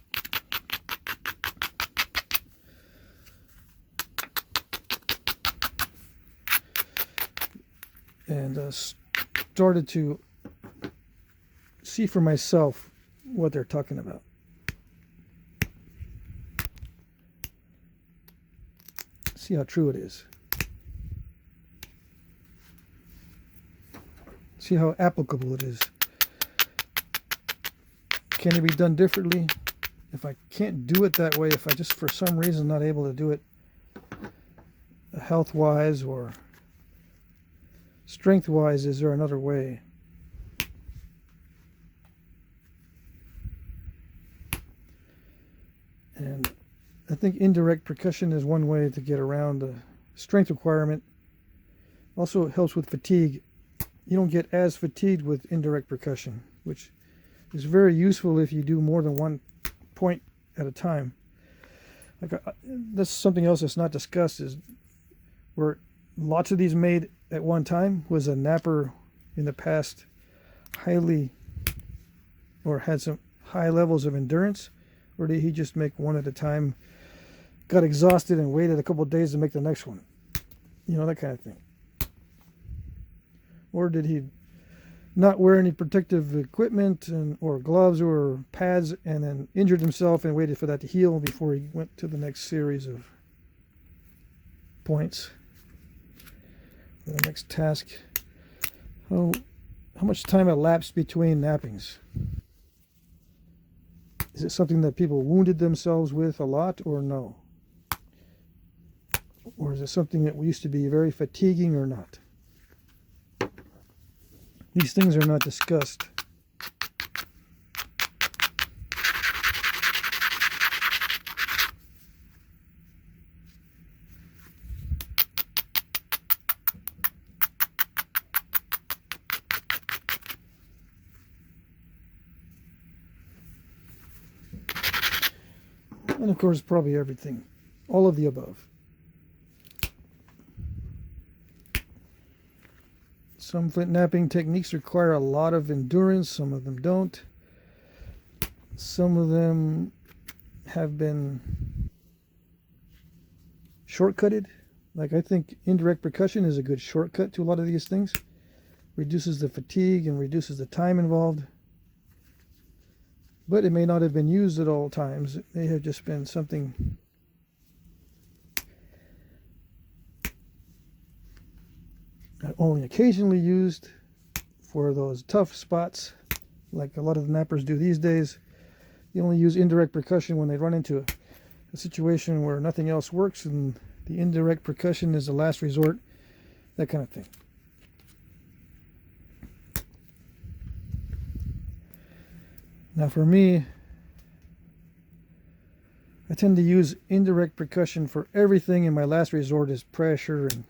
And started to see for myself what they're talking about. See how true it is. See how applicable it is. Can it be done differently? If I can't do it that way, if I just for some reason not able to do it health-wise or strength-wise, is there another way? And I think indirect percussion is one way to get around the strength requirement. Also, it helps with fatigue. You don't get as fatigued with indirect percussion, which is very useful if you do more than one point at a time. That's something else that's not discussed, is where lots of these made at one time. Was a napper in the past highly, or had some high levels of endurance, or did he just make one at a time, got exhausted and waited a couple of days to make the next one? That kind of thing. Or did he not wear any protective equipment or gloves or pads, and then injured himself and waited for that to heal before he went to the next series of points, or the next task? How much time elapsed between knappings? Is it something that people wounded themselves with a lot, or no? Or is it something that used to be very fatiguing, or not? These things are not discussed. And of course, probably everything. All of the above. Some flint knapping techniques require a lot of endurance, some of them don't. Some of them have been shortcutted. Like, I think indirect percussion is a good shortcut to a lot of these things. Reduces the fatigue and reduces the time involved. But it may not have been used at all times. It may have just been something only occasionally used for those tough spots, like a lot of the nappers do these days. You only use indirect percussion when they run into a situation where nothing else works, and the indirect percussion is the last resort, that kind of thing. Now for me, I tend to use indirect percussion for everything, and my last resort is pressure and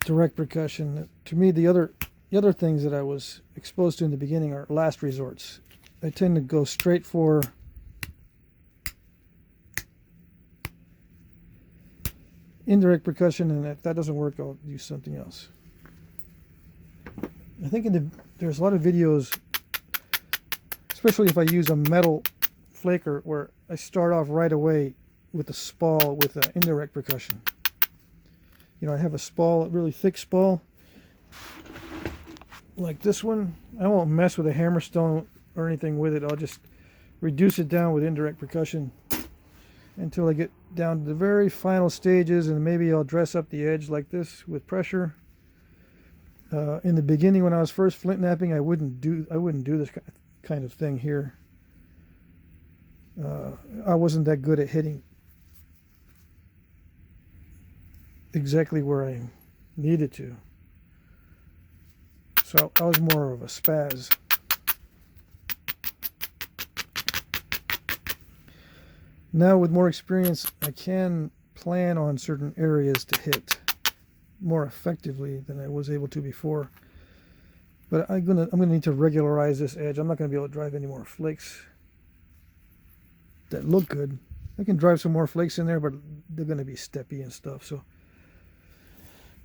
direct percussion. To me, the other things that I was exposed to in the beginning are last resorts. I tend to go straight for indirect percussion, and if that doesn't work, I'll use something else. I think there's a lot of videos, especially if I use a metal flaker, where I start off right away with a spall with indirect percussion. You know, I have a spall, a really thick spall, like this one. I won't mess with a hammerstone or anything with it. I'll just reduce it down with indirect percussion until I get down to the very final stages, and maybe I'll dress up the edge like this with pressure. In the beginning, when I was first flint knapping, I wouldn't do this kind of thing here. I wasn't that good at hitting exactly where I needed to, so I was more of a spaz. Now with more experience, I can plan on certain areas to hit more effectively than I was able to before. But I'm gonna need to regularize this edge. I'm not gonna be able to drive any more flakes that look good. I can drive some more flakes in there, but they're gonna be steppy and stuff. So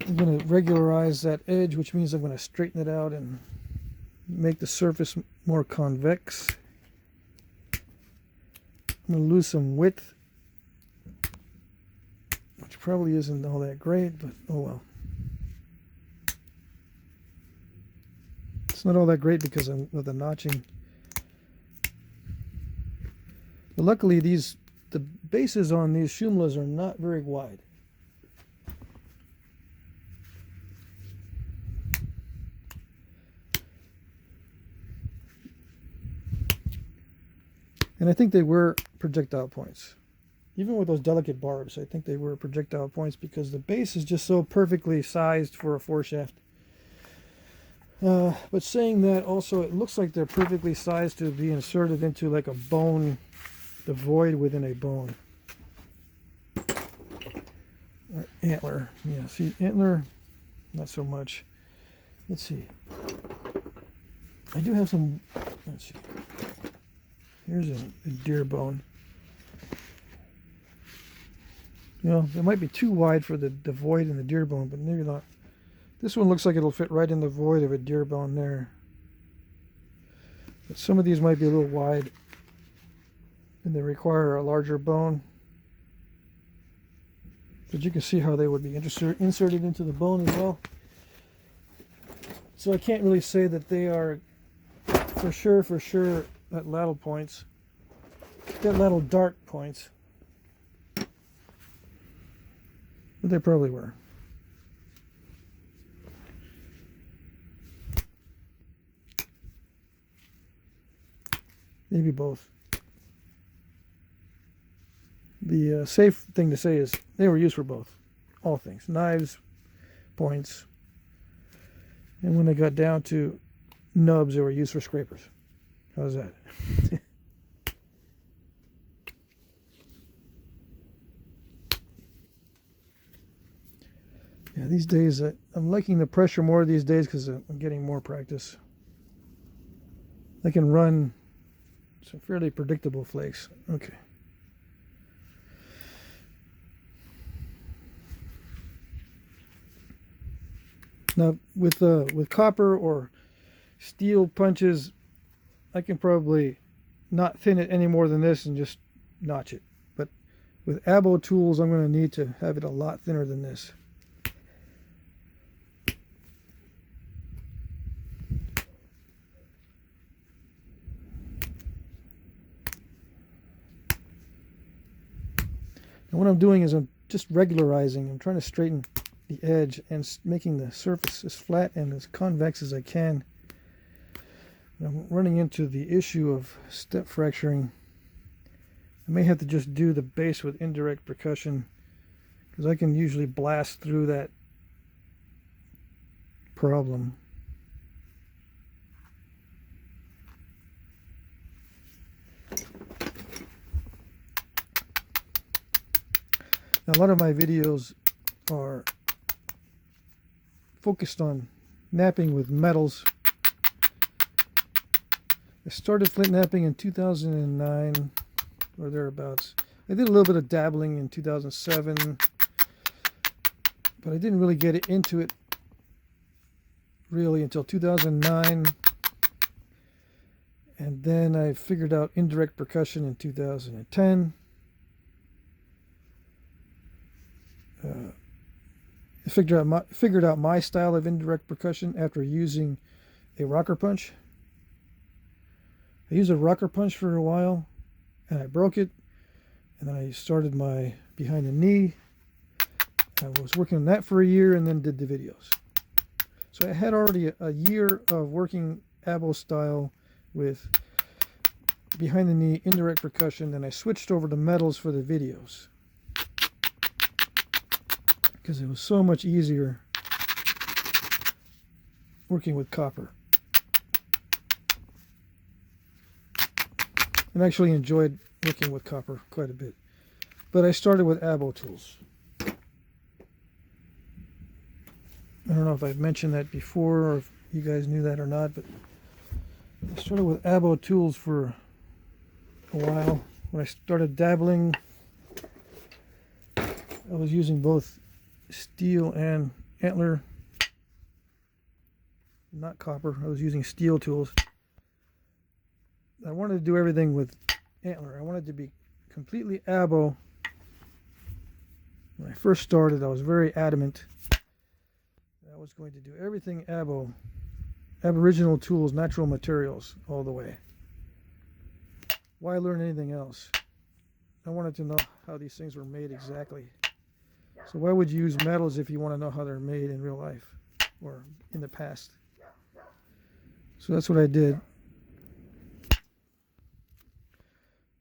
I'm gonna regularize that edge, which means I'm gonna straighten it out and make the surface more convex. I'm going to lose some width, which probably isn't all that great, but oh well. It's not all that great because of the notching. But luckily, the bases on these Shumlas are not very wide. And I think they were projectile points. Even with those delicate barbs, I think they were projectile points because the base is just so perfectly sized for a foreshaft. But saying that, also it looks like they're perfectly sized to be inserted into like a bone, the void within a bone. Or antler. Yeah, see, antler, not so much. Let's see. I do have some, let's see. Here's a deer bone. You know, it might be too wide for the void in the deer bone, but maybe not. This one looks like it'll fit right in the void of a deer bone there. But some of these might be a little wide, and they require a larger bone. But you can see how they would be inserted into the bone as well. So I can't really say that they are for sure at lateral points, at lateral dart points, but they probably were. Maybe both. The safe thing to say is they were used for both, all things, knives, points, and when they got down to nubs, they were used for scrapers. How's that? Yeah, these days I'm liking the pressure more these days because I'm getting more practice. I can run some fairly predictable flakes. Okay. Now with copper or steel punches, I can probably not thin it any more than this and just notch it. But with abo tools, I'm going to need to have it a lot thinner than this. And what I'm doing is I'm just regularizing. I'm trying to straighten the edge and making the surface as flat and as convex as I can. I'm running into the issue of step fracturing. I may have to just do the base with indirect percussion, because I can usually blast through that problem. Now, a lot of my videos are focused on knapping with metals. I started flint knapping in 2009 or thereabouts. I did a little bit of dabbling in 2007, but I didn't really get into it really until 2009. And then I figured out indirect percussion in 2010. I figured out my style of indirect percussion after using a rocker punch. I used a rocker punch for a while, and I broke it, and then I started my behind the knee. I was working on that for a year, and then did the videos. So I had already a year of working abo style with behind the knee indirect percussion, and I switched over to metals for the videos, because it was so much easier working with copper. And actually enjoyed working with copper quite a bit. But I started with abo tools. I don't know if I've mentioned that before or if you guys knew that or not, but I started with abo tools for a while. When I started dabbling, I was using both steel and antler, not copper. I was using steel tools. I wanted to do everything with antler. I wanted to be completely abo. When I first started, I was very adamant that I was going to do everything abo, aboriginal tools, natural materials, all the way. Why learn anything else? I wanted to know how these things were made exactly. So why would you use metals if you want to know how they're made in real life or in the past? So that's what I did.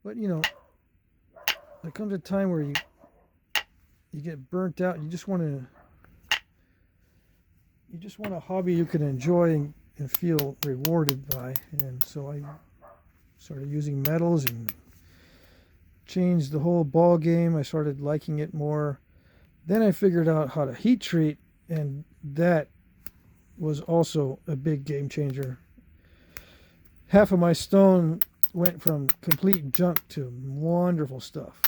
But you know, there comes a time where you get burnt out. You just want a hobby you can enjoy and feel rewarded by. And so I started using metals and changed the whole ball game. I started liking it more. Then I figured out how to heat treat, and that was also a big game changer. Half of my stone went from complete junk to wonderful stuff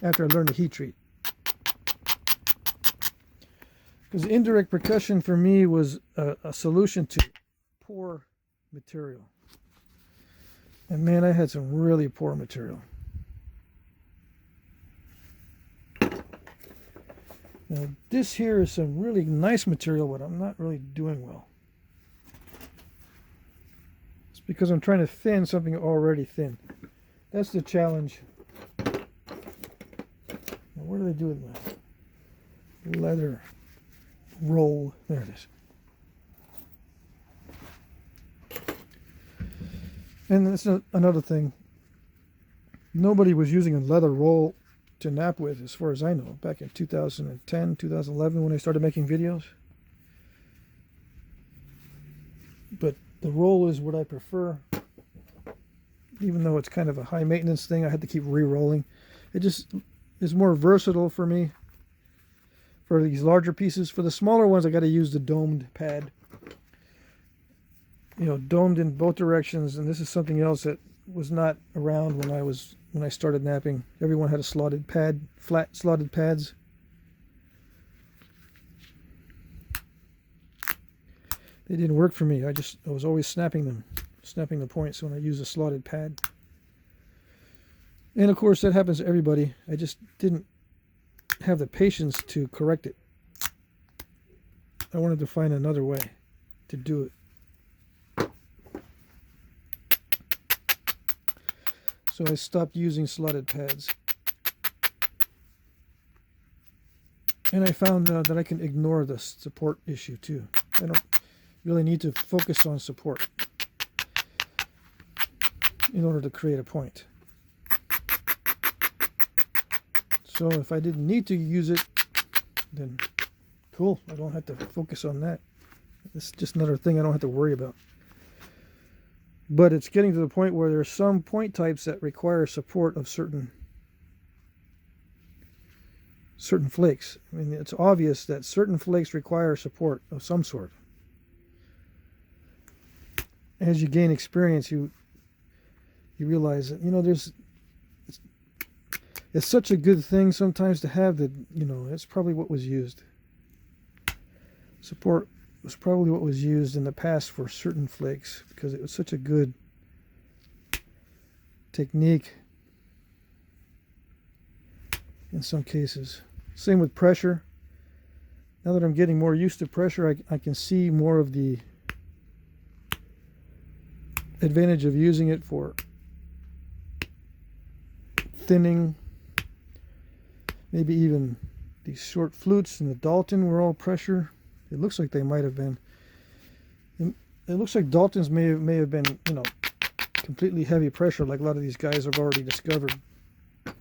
after I learned to heat treat. Because indirect percussion for me was a solution to poor material. And man, I had some really poor material. Now this here is some really nice material, but I'm not really doing well. It's because I'm trying to thin something already thin. That's the challenge. Now what do they do with my leather roll? There it is. And that's another thing. Nobody was using a leather roll to nap with, as far as I know, back in 2010, 2011 when I started making videos. But the roll is what I prefer. Even though it's kind of a high maintenance thing, I had to keep re-rolling. It just is more versatile for me. For these larger pieces, for the smaller ones, I got to use the domed pad. You know, domed in both directions, and this is something else that was not around when I started napping. Everyone had a slotted pad, flat slotted pads. they didn't work for me. I was always snapping the points when I use a slotted pad. And of course that happens to everybody. I just didn't have the patience to correct it. I wanted to find another way to do it. So I stopped using slotted pads. And I found that I can ignore the support issue too. I don't really need to focus on support in order to create a point. So if I didn't need to use it, then cool, I don't have to focus on that. It's just another thing I don't have to worry about. But it's getting to the point where there's some point types that require support of certain flakes. I mean, it's obvious that certain flakes require support of some sort. As you gain experience, you realize that, you know, it's such a good thing sometimes to have that, you know, that's probably what was used. Support was probably what was used in the past for certain flakes because it was such a good technique in some cases. Same with pressure. Now that I'm getting more used to pressure, I can see more of the advantage of using it for thinning. Maybe even these short flutes in the Dalton were all pressure. It looks like they might have been. It looks like Daltons may have been, you know, completely heavy pressure, like a lot of these guys have already discovered. A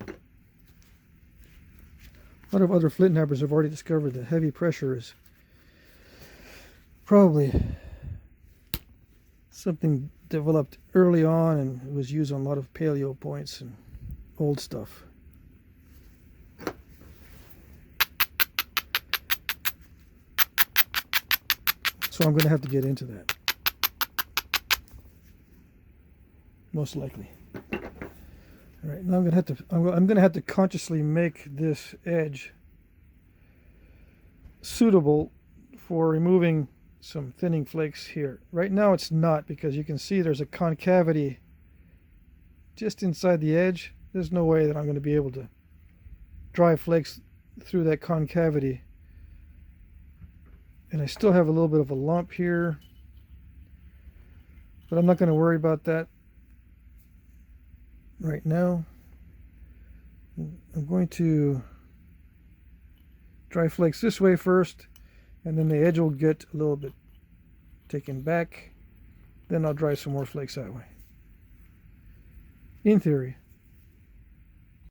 lot of other flint knappers have already discovered that heavy pressure is probably something developed early on and it was used on a lot of paleo points and old stuff. So I'm going to have to get into that, most likely. All right, now I'm going to have to consciously make this edge suitable for removing some thinning flakes here. Right now it's not, because you can see there's a concavity just inside the edge. There's no way that I'm going to be able to drive flakes through that concavity. And I still have a little bit of a lump here, but I'm not going to worry about that right now. I'm going to drive flakes this way first, and then the edge will get a little bit taken back. Then I'll drive some more flakes that way, in theory.